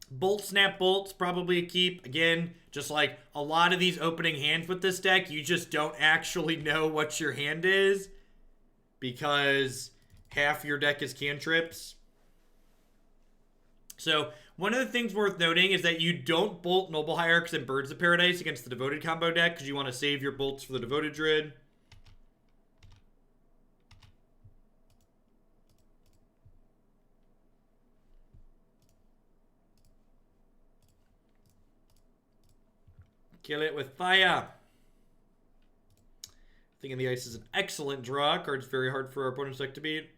Bolt Snap Bolt's probably a keep. Again, just like a lot of these opening hands with this deck, you just don't actually know what your hand is because half your deck is cantrips. So one of the things worth noting is that you don't bolt Noble Hierarchs and Birds of Paradise against the Devoted combo deck because you want to save your bolts for the Devoted Druid. Kill it with fire. Thing in the Ice is an excellent draw. Card's very hard for our opponent's deck to beat.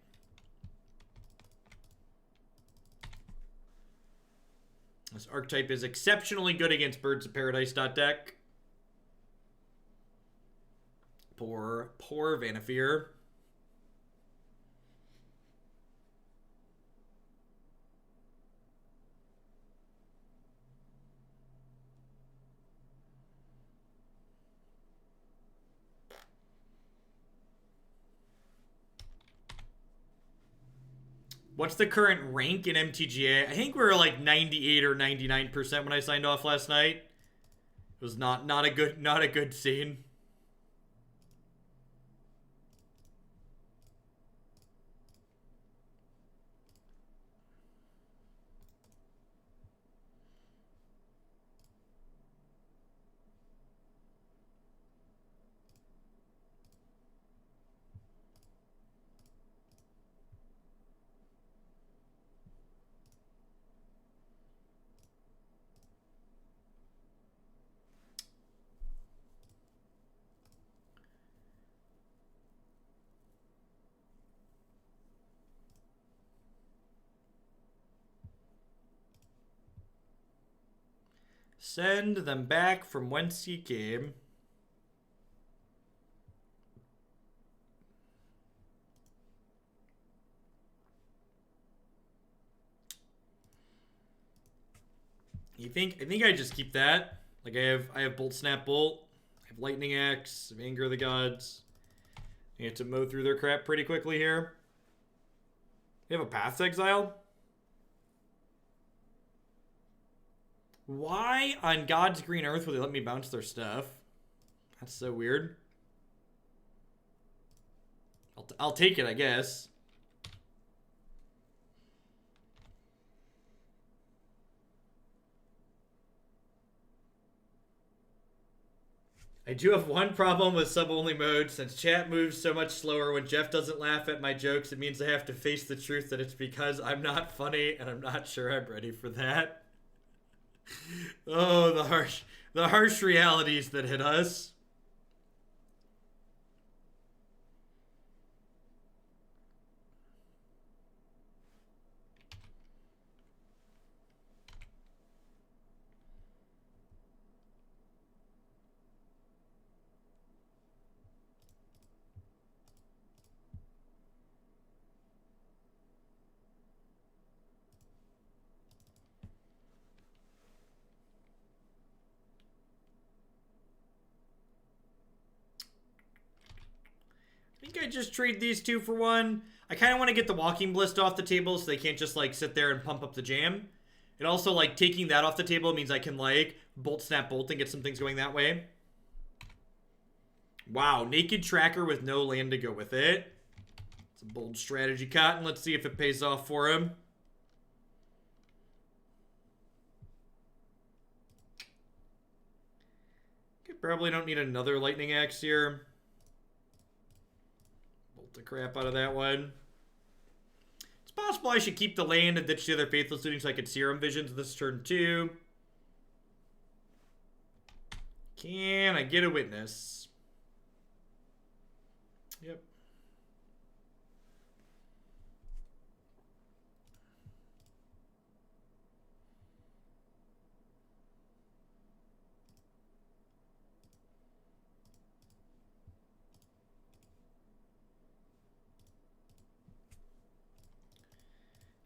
This archetype is exceptionally good against Birds of Paradise deck. Poor Vanafear. What's the current rank in MTGA? I think we were like 98 or 99% when I signed off last night. It was not a good scene. Send them back from whence ye came. I think I just keep that. Like I have Bolt Snap Bolt, I have Lightning Axe, I have Anger of the Gods. I have to mow through their crap pretty quickly here. They have a Path to Exile. Why on God's green earth would they let me bounce their stuff? That's so weird. I'll take it, I guess. I do have one problem with sub-only mode. Since chat moves so much slower when Jeff doesn't laugh at my jokes, it means I have to face the truth that it's because I'm not funny, and I'm not sure I'm ready for that. Oh, the harsh realities that hit us. I think I just trade these two for one. I kind of want to get the Walking Blist off the table so they can't just like sit there and pump up the jam. And also like taking that off the table means I can like Bolt Snap Bolt and get some things going that way. Wow, Naked Tracker with no land to go with it. It's a bold strategy, Cotton. Let's see if it pays off for him. Okay, probably don't need another Lightning Axe here. The crap out of that one. It's possible I should keep the land and ditch the other Faithless Looting so I could Serum Visions this turn too. Can I get a witness? Yep.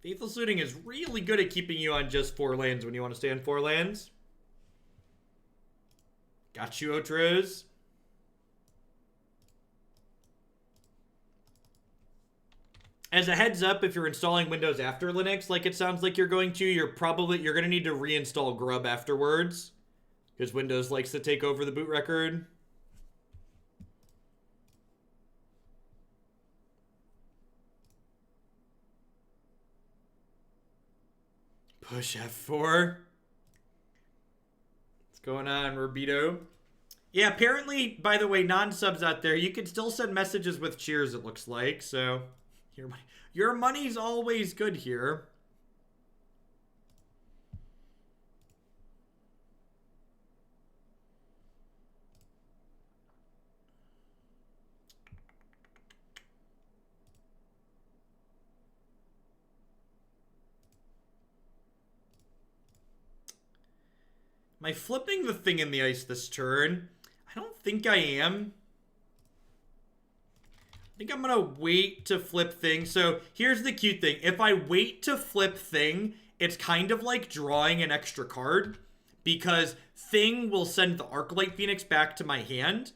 Faithless Looting is really good at keeping you on just 4 lands when you want to stay on 4 lands. Got you, Otros. As a heads up, if you're installing Windows after Linux, like it sounds like you're going to, you're going to need to reinstall Grub afterwards, because Windows likes to take over the boot record. Push F4. What's going on, Rubito? Yeah, apparently, by the way, non-subs out there, you can still send messages with cheers, it looks like, so your money's always good here. Am I flipping the thing in the ice this turn? I don't think I am. I think I'm going to wait to flip thing. So here's the cute thing. If I wait to flip thing, it's kind of like drawing an extra card, because thing will send the Arclight Phoenix back to my hand,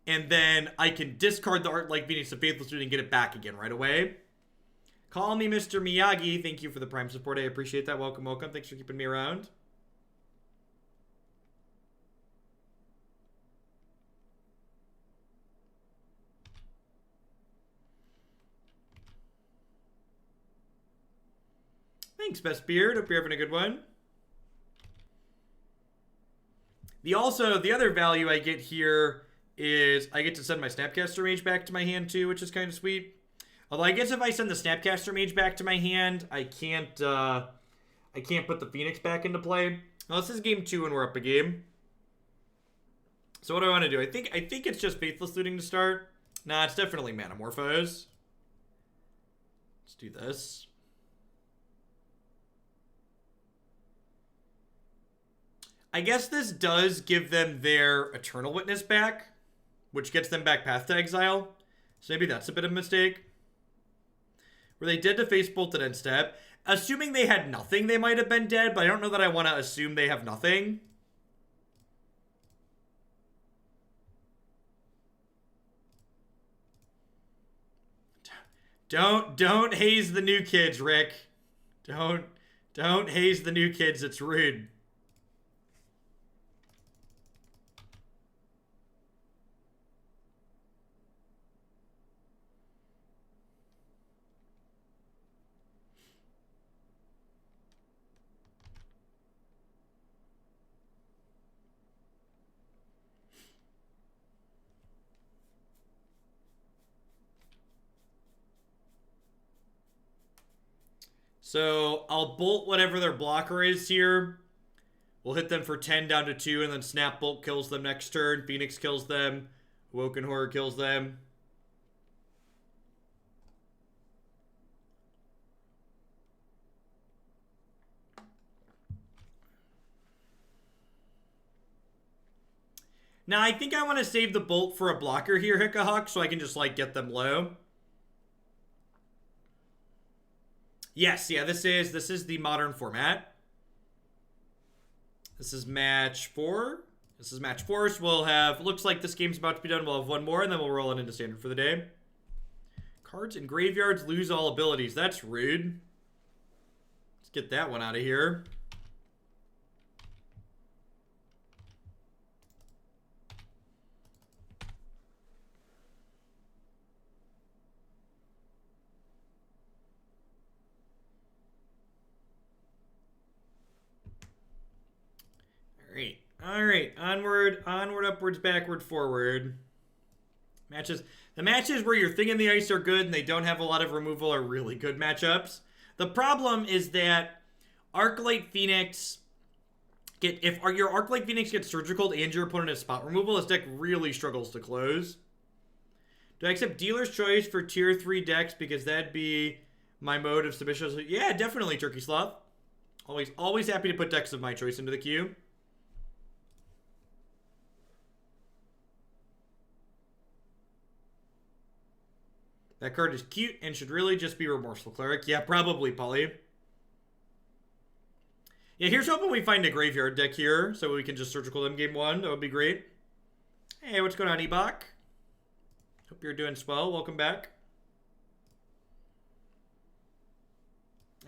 and then I can discard the Arclight Phoenix to Faithless Looting and get it back again right away. Call me Mr. Miyagi. Thank you for the Prime support. I appreciate that. Welcome, welcome. Thanks for keeping me around. Thanks, Best Beard. Hope you're having a good one. The other value I get here is I get to send my Snapcaster Mage back to my hand too, which is kind of sweet. Although I guess if I send the Snapcaster Mage back to my hand, I can't put the Phoenix back into play. Well, this is game 2 and we're up a game. So what do I want to do? I think it's just Faithless Looting to start. Nah, it's definitely Manamorphose. Let's do this. I guess this does give them their Eternal Witness back, which gets them back Path to Exile. So maybe that's a bit of a mistake. Were they dead to Face Bolt and end step? Assuming they had nothing, they might have been dead, but I don't know that I want to assume they have nothing. Don't haze the new kids, Rick. Don't haze the new kids, it's rude. So I'll bolt whatever their blocker is here. We'll hit them for 10 down to 2, and then Snap Bolt kills them next turn. Phoenix kills them. Woken Horror kills them. Now, I think I want to save the Bolt for a blocker here, Hickahawk, so I can just, like, get them low. Yes, yeah, this is the modern format. This is match 4. This is match 4, so we'll have... Looks like this game's about to be done. We'll have one more, and then we'll roll it into standard for the day. Cards in graveyards lose all abilities. That's rude. Let's get that one out of here. All right. Onward, upwards, backward, forward. The matches where your thing in the ice are good and they don't have a lot of removal are really good matchups. The problem is that Arclight Phoenix if your Arclight Phoenix gets surgical and your opponent has spot removal, this deck really struggles to close. Do I accept Dealer's Choice for tier 3 decks because that'd be my mode of submission? Yeah, definitely, Turkey Sloth. Always happy to put decks of my choice into the queue. That card is cute and should really just be Remorseful Cleric. Yeah, probably, Polly. Yeah, here's hoping we find a graveyard deck here so we can just surgical them game 1. That would be great. Hey, what's going on, Ebok? Hope you're doing swell. Welcome back.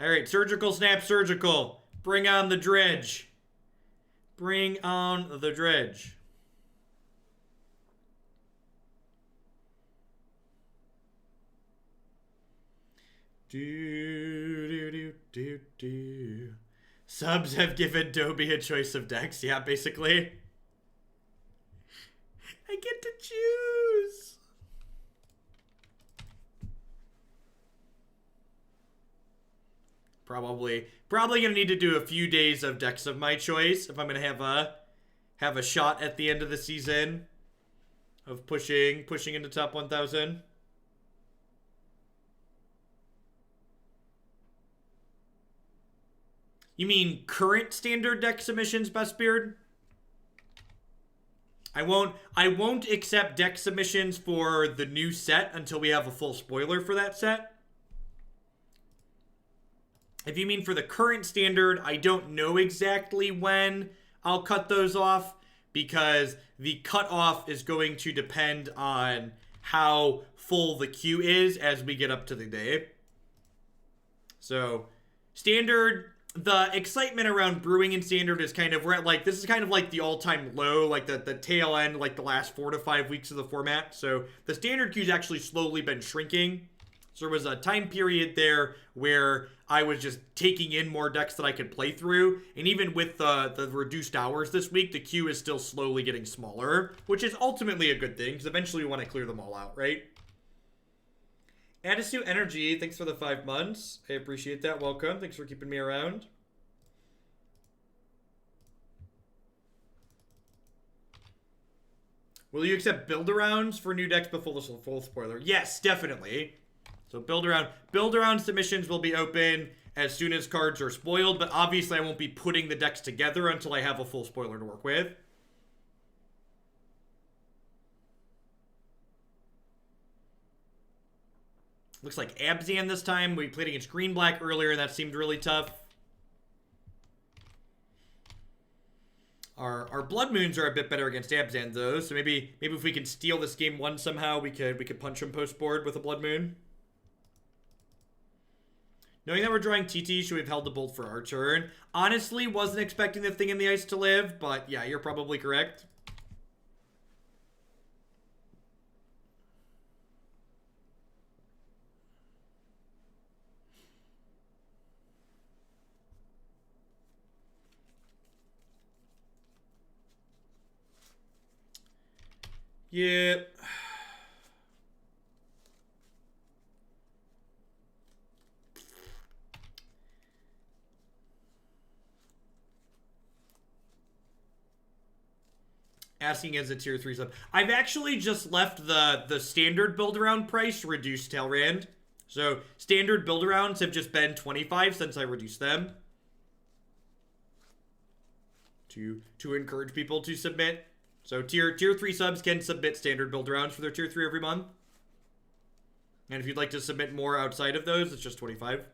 All right, surgical snap, surgical. Bring on the dredge. Bring on the dredge. Do. Subs have given Dobie a choice of decks. Yeah, basically. I get to choose. Probably gonna need to do a few days of decks of my choice if I'm gonna have a shot at the end of the season of pushing into top 1,000. You mean current standard deck submissions, Bestbeard? I won't accept deck submissions for the new set until we have a full spoiler for that set. If you mean for the current standard, I don't know exactly when I'll cut those off because the cutoff is going to depend on how full the queue is as we get up to the day. So, standard... The excitement around brewing in standard is kind of, we're at like, this is kind of like the all-time low, like the tail end, like the last 4 to 5 weeks of the format. So the standard queue's actually slowly been shrinking. So there was a time period there where I was just taking in more decks that I could play through. And even with the reduced hours this week, the queue is still slowly getting smaller, which is ultimately a good thing because eventually we want to clear them all out, right? Adisu Energy, thanks for the 5 months. I appreciate that. Welcome. Thanks for keeping me around. Will you accept build-arounds for new decks before the full spoiler? Yes, definitely. So build-around submissions will be open as soon as cards are spoiled, but obviously I won't be putting the decks together until I have a full spoiler to work with. Looks like Abzan this time. We played against Green Black earlier, and that seemed really tough. Our Blood Moons are a bit better against Abzan, though. So maybe if we can steal this game 1 somehow, we could punch him post board with a Blood Moon. Knowing that we're drawing TT, should we have held the Bolt for our turn? Honestly, wasn't expecting the Thing in the Ice to live, but yeah, you're probably correct. Yep. Asking as a tier 3 sub. I've actually just left the standard build-around price reduced, Talrand. So standard build-arounds have just been 25 since I reduced them. To encourage people to submit. So tier 3 subs can submit standard build-arounds for their tier 3 every month. And if you'd like to submit more outside of those, it's just 25.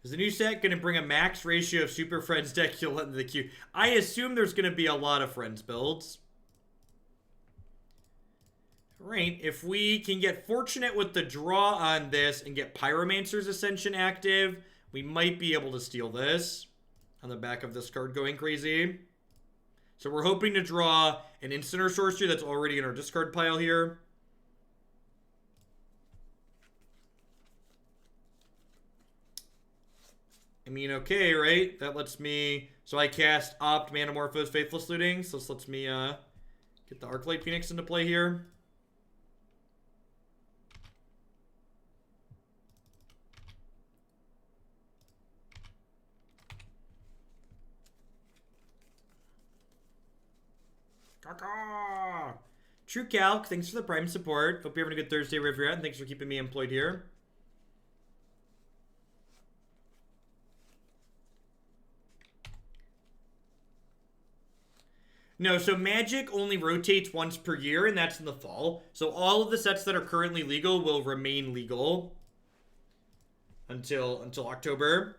Is the new set going to bring a max ratio of Super Friends deck you'll let into the queue? I assume there's going to be a lot of Friends builds. Right, if we can get fortunate with the draw on this and get Pyromancer's Ascension active, we might be able to steal this on the back of this card going crazy. So we're hoping to draw an instant or sorcery that's already in our discard pile here. I mean, okay, right? That lets me... So I cast Opt, Manamorphose, Faithless Looting. So this lets me get the Arclight Phoenix into play here. Caca. True Calc, thanks for the Prime support. Hope you're having a good Thursday, Riviera, and thanks for keeping me employed here. No, so Magic only rotates once per year, and that's in the fall. So all of the sets that are currently legal will remain legal until October.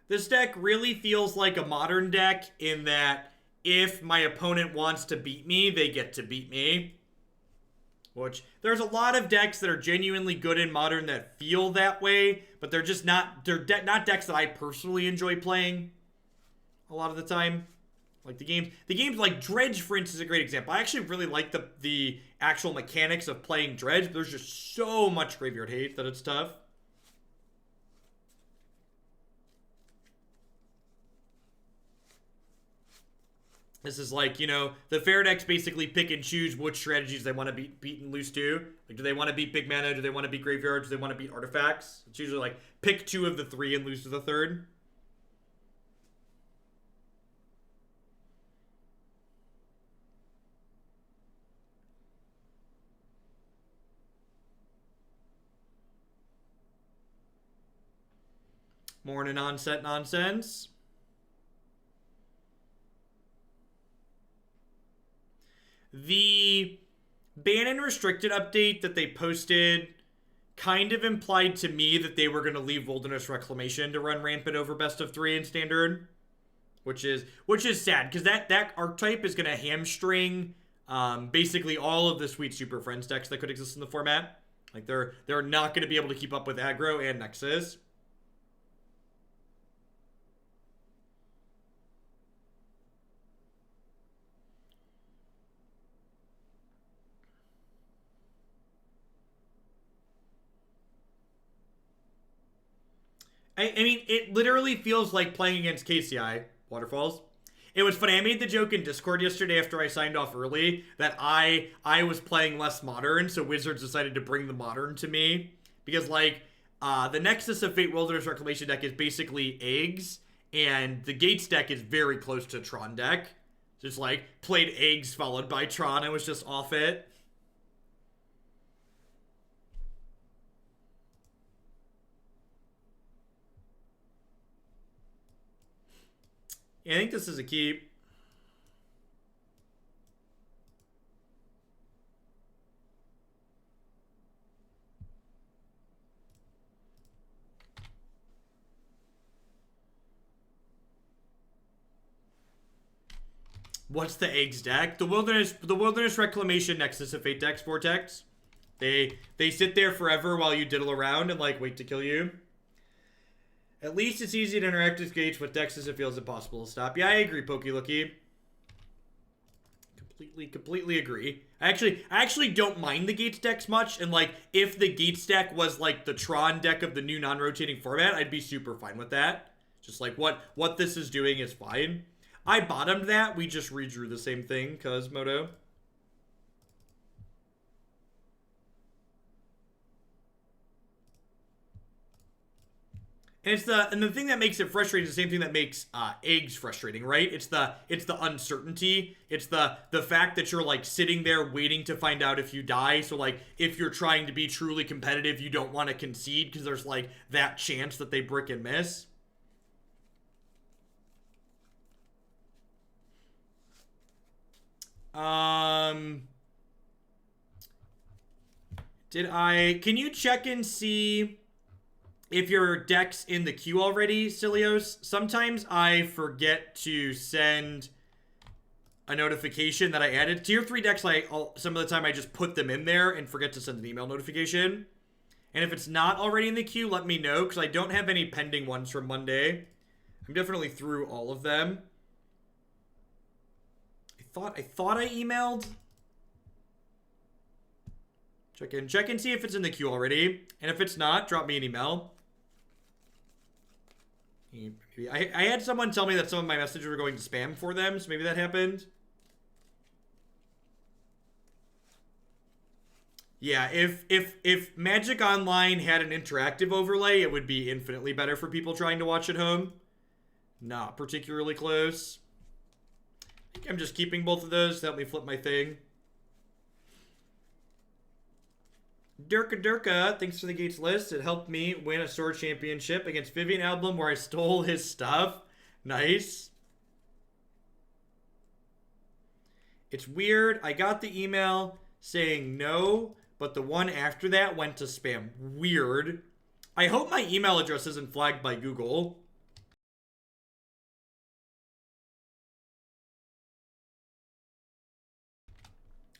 This deck really feels like a modern deck in that if my opponent wants to beat me, they get to beat me. Which, there's a lot of decks that are genuinely good in modern that feel that way, but they're just not, not decks that I personally enjoy playing a lot of the time. Like the games like Dredge, for instance, is a great example. I actually really like the actual mechanics of playing Dredge, but there's just so much graveyard hate that it's tough. This is like, you know, the fair decks basically pick and choose which strategies they want to beat and lose to. Like, do they want to beat big mana? Do they want to beat graveyard? Do they want to beat artifacts? It's usually like, pick 2 of the 3 and lose to the 3rd. Morning onset nonsense. The ban and restricted update that they posted kind of implied to me that they were going to leave Wilderness Reclamation to run rampant over best of 3 in standard, which is sad because that archetype is going to hamstring basically all of the Sweet Super Friends decks that could exist in the format. Like they're not going to be able to keep up with aggro and Nexus. I mean, it literally feels like playing against KCI, Waterfalls. It was funny. I made the joke in Discord yesterday after I signed off early that I was playing less modern, so Wizards decided to bring the modern to me. Because, like, the Nexus of Fate Wilderness Reclamation deck is basically eggs, and the Gates deck is very close to Tron deck. Just, like, played eggs followed by Tron. I was just off it. Yeah, I think this is a keep. What's the eggs deck? The Wilderness Reclamation Nexus of Fate decks, Vortex. They sit there forever while you diddle around and like wait to kill you. At least it's easy to interact with Gates. With Dexys, it feels impossible to stop. Yeah, I agree, PokeLookie. Completely agree. I actually don't mind the Gates decks much, and like if the Gates deck was like the Tron deck of the new non-rotating format, I'd be super fine with that. Just like what this is doing is fine. I bottomed that. We just redrew the same thing, cause Moto. And the thing that makes it frustrating is the same thing that makes eggs frustrating, right? It's the uncertainty. It's the fact that you're like sitting there waiting to find out if you die. So like if you're trying to be truly competitive, you don't want to concede because there's like that chance that they brick and miss. Can you check and see if your deck's in the queue already, Cilios? Sometimes I forget to send a notification that I added. Tier 3 decks, some of the time I just put them in there and forget to send an email notification. And if it's not already in the queue, let me know, because I don't have any pending ones from Monday. I'm definitely through all of them. I thought I emailed. Check and see if it's in the queue already. And if it's not, drop me an email. I had someone tell me that some of my messages were going to spam for them, so maybe that happened. Yeah, if Magic Online had an interactive overlay, it would be infinitely better for people trying to watch at home. Not particularly close. I think I'm just keeping both of those to help me flip my thing. Durka, thanks for the Gates list. It helped me win a sword championship against Vivian Album where I stole his stuff. Nice. It's weird. I got the email saying no, but the one after that went to spam. Weird. I hope my email address isn't flagged by Google.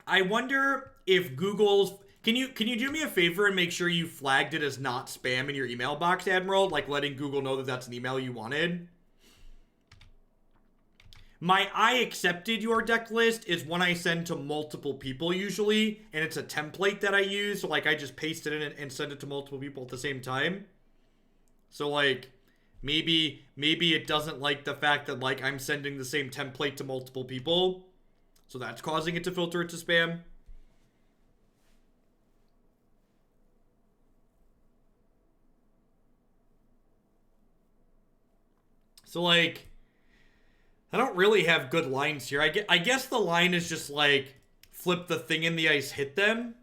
I wonder if Google's... Can you do me a favor and make sure you flagged it as not spam in your email box, Admiral? Like letting Google know that that's an email you wanted? My I accepted your deck list is one I send to multiple people usually, and it's a template that I use, so like I just paste it in and send it to multiple people at the same time. So like maybe it doesn't like the fact that like I'm sending the same template to multiple people. So that's causing it to filter it to spam. So like I don't really have good lines here. I guess the line is just like flip the thing in the ice, hit them.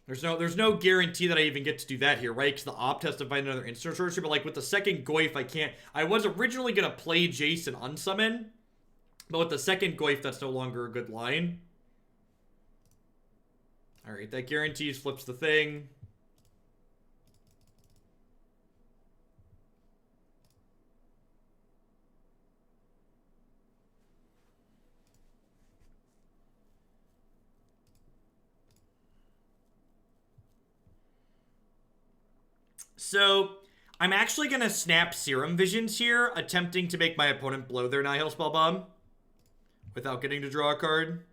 There's no guarantee that I even get to do that here, right? Because the opt has to find another instant sorcery, but like with the second Goyf, I can't. I was originally gonna play Jace and unsummon, but with the second Goyf, that's no longer a good line. Alright, that guarantees flips the thing. So, I'm actually going to snap Serum Visions here, attempting to make my opponent blow their Nihil Spell Bomb without getting to draw a card.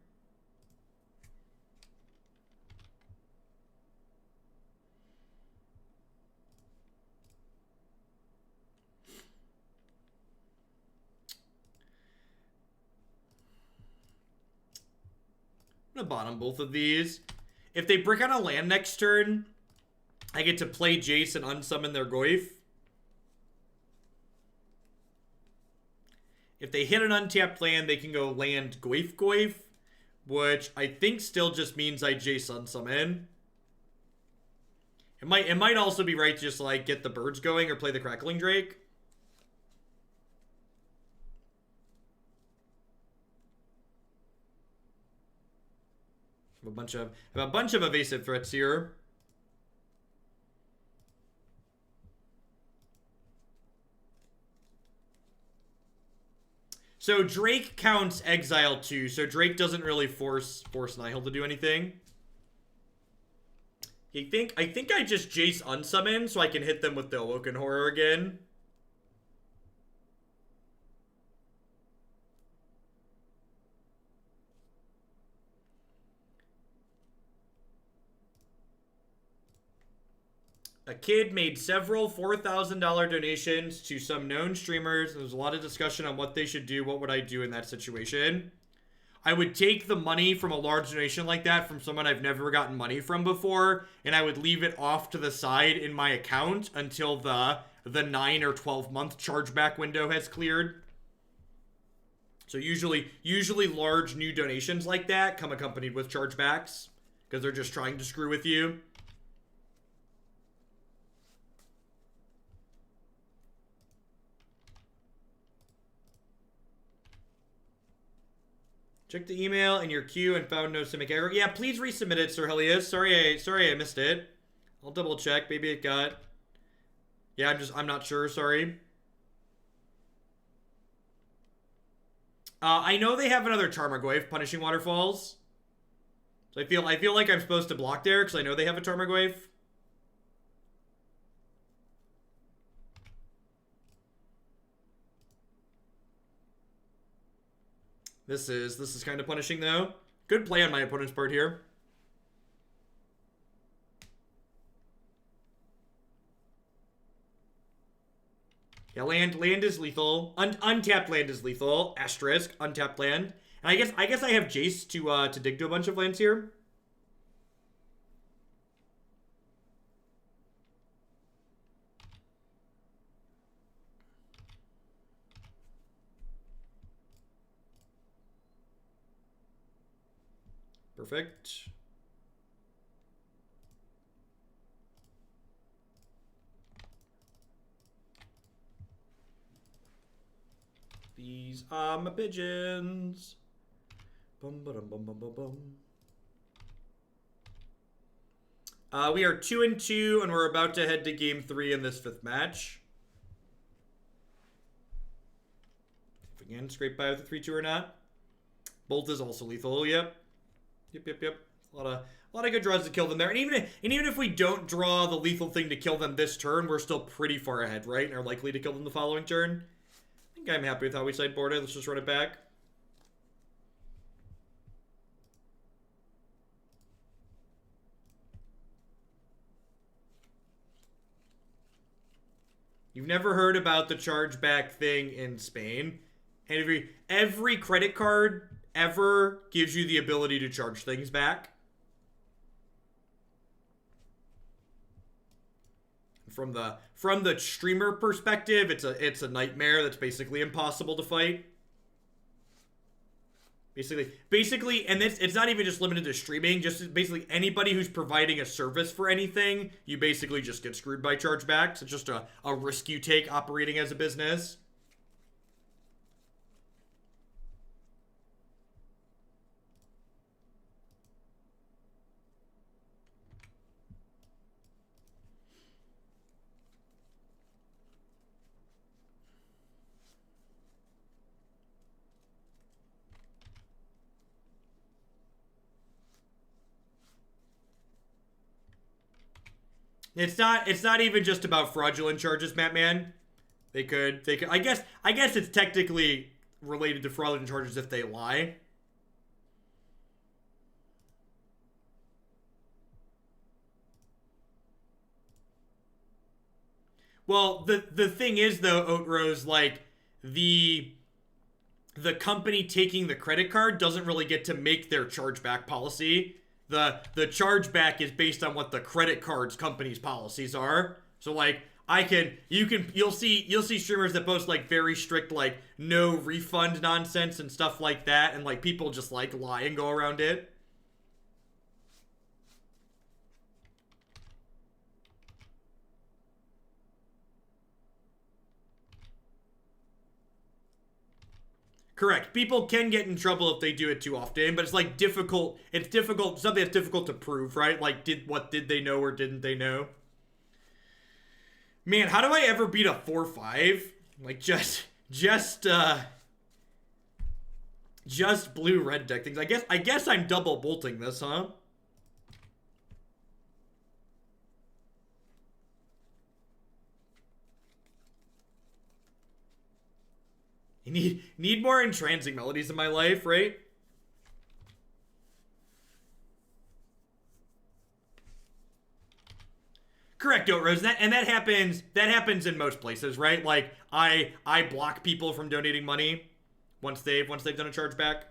I'm going to bottom both of these. If they brick on a land next turn, I get to play Jace and unsummon their Goyf. If they hit an untapped land, they can go land Goyf, which I think still just means I Jace unsummon. It might also be right to just like get the birds going or play the Crackling Drake. I have a bunch of evasive threats here. So Drake counts exile too, so Drake doesn't really force Nihil to do anything. I think I just Jace unsummon so I can hit them with the Awoken Horror again. A kid made several $4,000 donations to some known streamers. There's a lot of discussion on what they should do. What would I do in that situation? I would take the money from a large donation like that from someone I've never gotten money from before, and I would leave it off to the side in my account until the 9 or 12 month chargeback window has cleared. So usually large new donations like that come accompanied with chargebacks because they're just trying to screw with you. Check the email in your queue and found no Simic error. Yeah, please resubmit it, Sir Helios. Sorry I missed it. I'll double check. Maybe it got... Yeah, I'm not sure. Sorry. I know they have another Tarmogoyf, Punishing Waterfalls. So I feel like I'm supposed to block there because I know they have a Tarmogoyf. This is kind of punishing though. Good play on my opponent's part here. Yeah, land is lethal. Untapped land is lethal. Asterisk, untapped land. And I guess I have Jace to dig to a bunch of lands here. Perfect. These are my pigeons. Bum ba dum bum bum bum bum. We are 2-2, and we're about to head to game 3 in this 5th match. If again, scrape by with a 3-2 or not. Bolt is also lethal. Yep. Yep. A lot of good draws to kill them there. And even if we don't draw the lethal thing to kill them this turn, we're still pretty far ahead, right? And are likely to kill them the following turn. I think I'm happy with how we sideboarded. Let's just run it back. You've never heard about the chargeback thing in Spain. And every credit card ever gives you the ability to charge things back. From the streamer perspective, it's a nightmare that's basically impossible to fight. Basically, and it's not even just limited to streaming, just basically anybody who's providing a service for anything, you basically just get screwed by chargebacks. It's just a risk you take operating as a business. It's not even just about fraudulent charges, Mattman. They could I guess it's technically related to fraudulent charges if they lie. Well, the thing is though, Oatrose, like the company taking the credit card doesn't really get to make their chargeback policy. The chargeback is based on what the credit card's company's policies are. So like you'll see streamers that post like very strict like no refund nonsense and stuff like that, and like people just like lie and go around it. Correct. People can get in trouble if they do it too often, but it's like difficult. It's difficult. Something that's difficult to prove, right? Like, did they know or didn't they know? Man, how do I ever beat a 4-5? Like just blue red deck things. I guess I'm double bolting this, huh? You need more entrancing melodies in my life, right? Correct, Rose. That happens in most places, right? Like I block people from donating money once they've done a chargeback.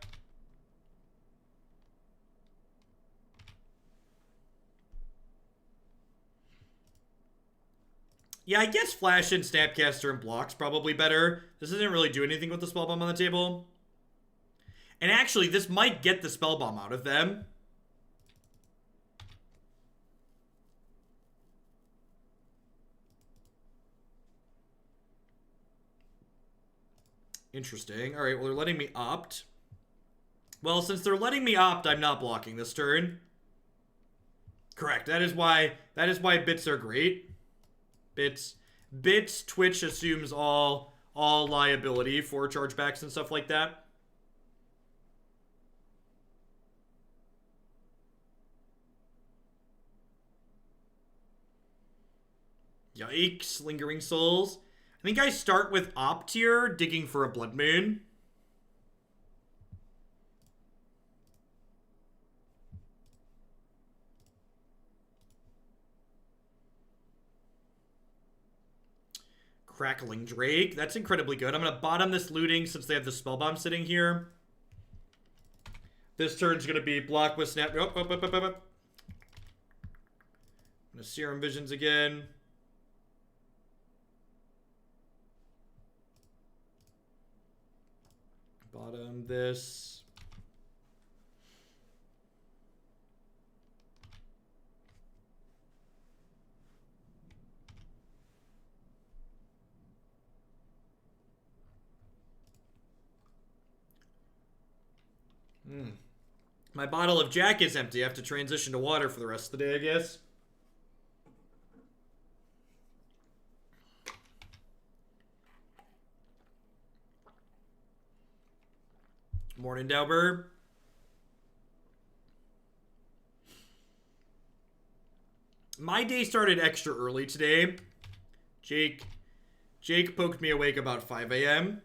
Yeah, I guess Flash and Snapcaster and Block's probably better. This doesn't really do anything with the Spell Bomb on the table. And actually, this might get the Spell Bomb out of them. Interesting. All right, well, they're letting me opt. Well, since they're letting me opt, I'm not blocking this turn. Correct. That is why bits are great. Bits Twitch assumes all liability for chargebacks and stuff like that. Yikes, Lingering Souls. I think I start with Opt here, digging for a Blood Moon. Crackling Drake. That's incredibly good. I'm going to bottom this looting since they have the Spellbomb sitting here. This turn's going to be block with Snap. Oh, oh, oh, oh, oh. I'm going to Serum Visions again. Bottom this. My bottle of Jack is empty. I have to transition to water for the rest of the day, I guess. Morning, Dauber. My day started extra early today. Jake poked me awake about 5 a.m.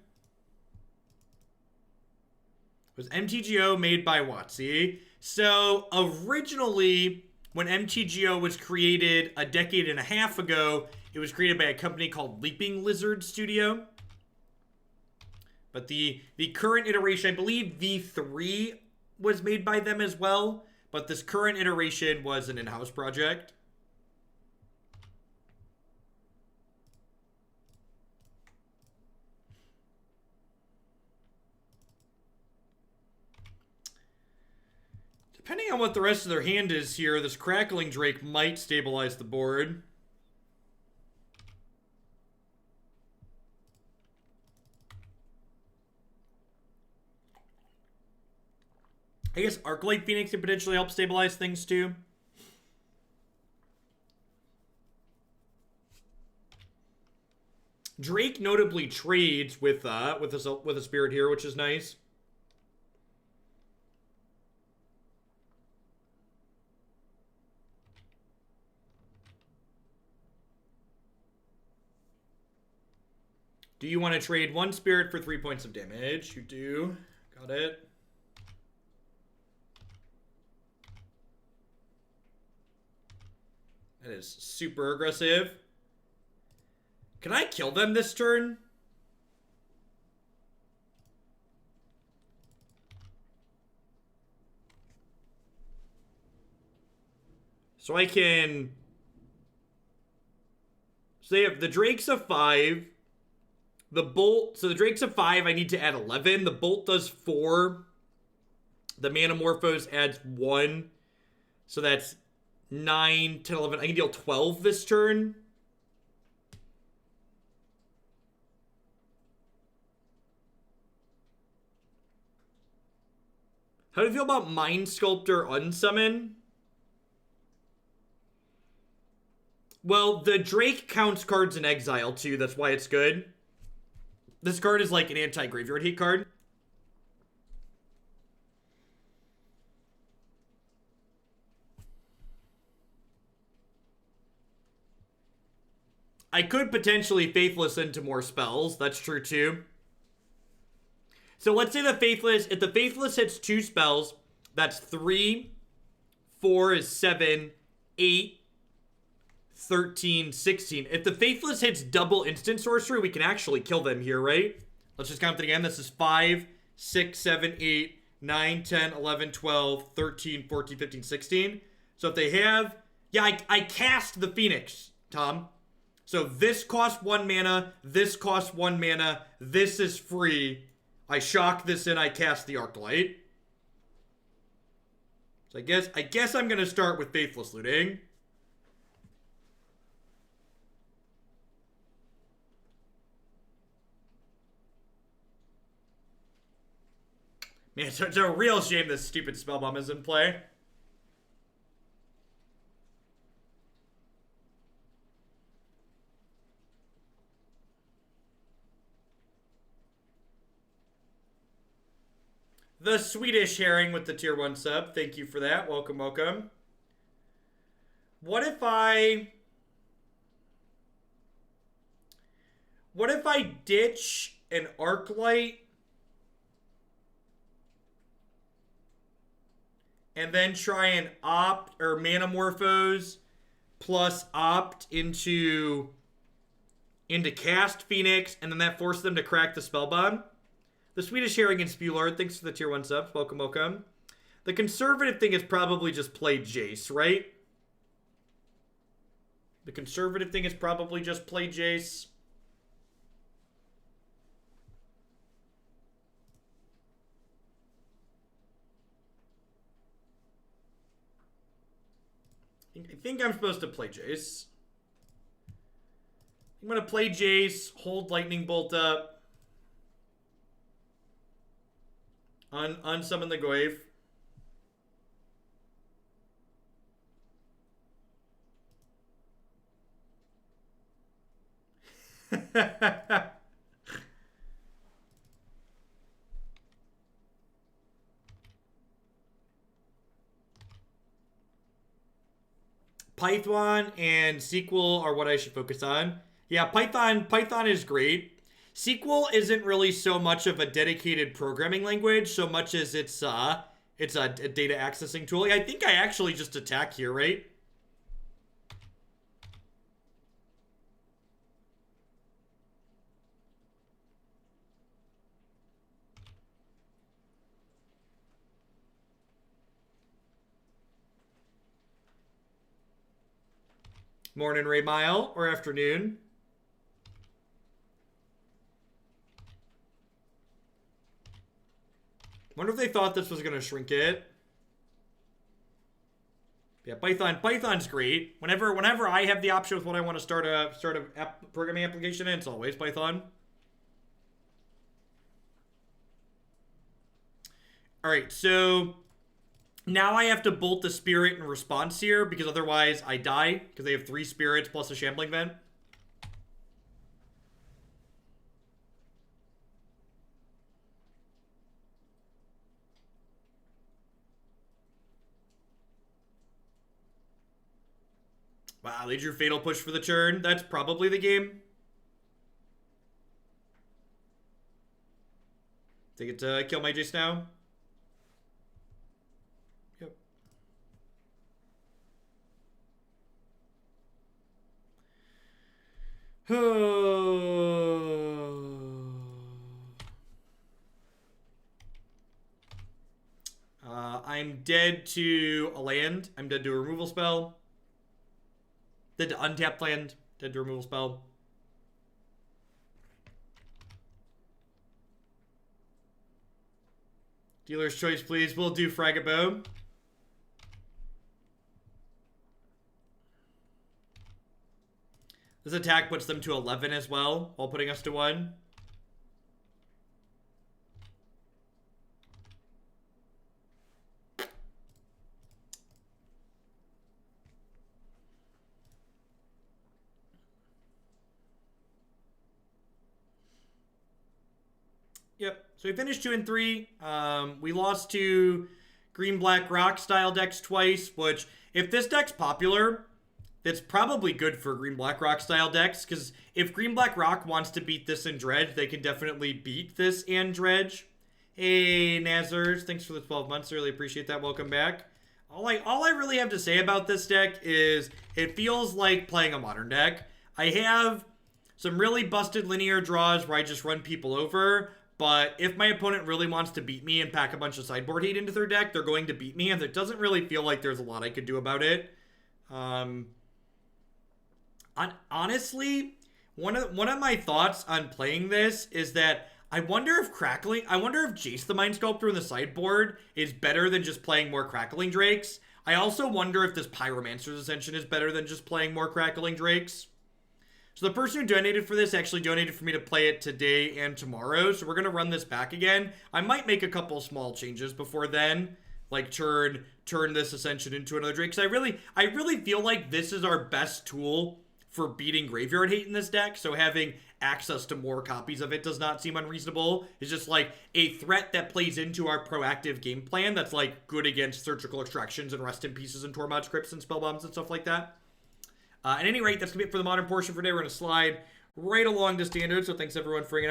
Was MTGO made by WotC? So originally, when MTGO was created a decade and a half ago, it was created by a company called Leaping Lizard Studio. But the current iteration, I believe V3 was made by them as well. But this current iteration was an in-house project. Depending on what the rest of their hand is here, this Crackling Drake might stabilize the board. I guess Arclight Phoenix could potentially help stabilize things too. Drake notably trades with a spirit here, which is nice. Do you want to trade one spirit for 3 points of damage? You do. Got it. That is super aggressive. Can I kill them this turn? So I can... So they have the Drake's a 5. The Bolt... So the Drake's a 5. I need to add 11. The Bolt does 4. The Manamorphose adds 1. So that's 9, 10, 11. I can deal 12 this turn. How do you feel about Mind Sculptor Unsummon? Well, the Drake counts cards in exile too. That's why it's good. This card is like an anti-graveyard hate card. I could potentially Faithless into more spells. That's true too. So let's say the Faithless, if the Faithless hits 2 spells, that's 3, 4 is 7, 8, 13, 16. If the Faithless hits double instant sorcery, we can actually kill them here, right? Let's just count it again. This is 5, 6, 7, 8, 9, 10, 11, 12, 13, 14, 15, 16. So if they have... Yeah, I cast the Phoenix, Tom. So this costs 1 mana, this costs 1 mana, this is free. I shock this in, I cast the Arclight. So I guess I'm gonna start with Faithless Looting. Man, it's a real shame this stupid Spellbomb is in play. The Swedish Herring with the tier 1 sub. Thank you for that. Welcome, welcome. What if I ditch an Arclight and then try and opt or Manamorphose plus opt into into cast Phoenix, and then that forced them to crack the Spellbomb. The Swedish Herring and Spewlord, thanks for the tier 1 subs. Welcome, welcome. The conservative thing is probably just play Jace, right? The conservative thing is probably just play Jace. I think I'm supposed to play Jace. I'm going to play Jace, hold Lightning Bolt up. Unsummon the Goyf. Python and SQL are what I should focus on. Yeah, Python is great. SQL isn't really so much of a dedicated programming language so much as it's a data accessing tool. I think I actually just attack here, right? Morning, Ray Mile, or afternoon. Wonder if they thought this was going to shrink it. Yeah, Python's great. Whenever I have the option with what I want to start a programming application in, it's always Python. All right, so now I have to bolt the spirit in response here because otherwise I die because they have 3 spirits plus a shambling vent. Wow, they drew Fatal Push for the turn. That's probably the game. They get to kill my Jace now. Yep. I'm dead to a land. I'm dead to a removal spell. Dead to untapped land. Dead to removal spell. Dealer's choice, please. We'll do Fragabo. This attack puts them to 11 as well, while putting us to 1. Yep. So we finished 2 and 3. We lost to green-black rock style decks twice, which, if this deck's popular, that's probably good for green-black rock style decks, because if green-black rock wants to beat this and dredge, they can definitely beat this and dredge. Hey, Nazers, thanks for the 12 months. I really appreciate that. Welcome back. All I really have to say about this deck is it feels like playing a modern deck. I have some really busted linear draws where I just run people over. But if my opponent really wants to beat me and pack a bunch of sideboard heat into their deck, they're going to beat me, and it doesn't really feel like there's a lot I could do about it. Honestly, one of my thoughts on playing this is that I wonder if Jace the Mind Sculptor in the sideboard is better than just playing more Crackling Drakes. I also wonder if this Pyromancer's Ascension is better than just playing more Crackling Drakes. So the person who donated for this actually donated for me to play it today and tomorrow. So we're going to run this back again. I might make a couple small changes before then. Like turn this Ascension into another Drake. Because I really feel like this is our best tool for beating Graveyard Hate in this deck. So having access to more copies of it does not seem unreasonable. It's just like a threat that plays into our proactive game plan that's like good against Surgical Extractions and Rest in Pieces and Tormod Scripts and Spellbombs and stuff like that. At any rate, that's going to be it for the modern portion for today. We're going to slide right along to standard, so thanks everyone for hanging out.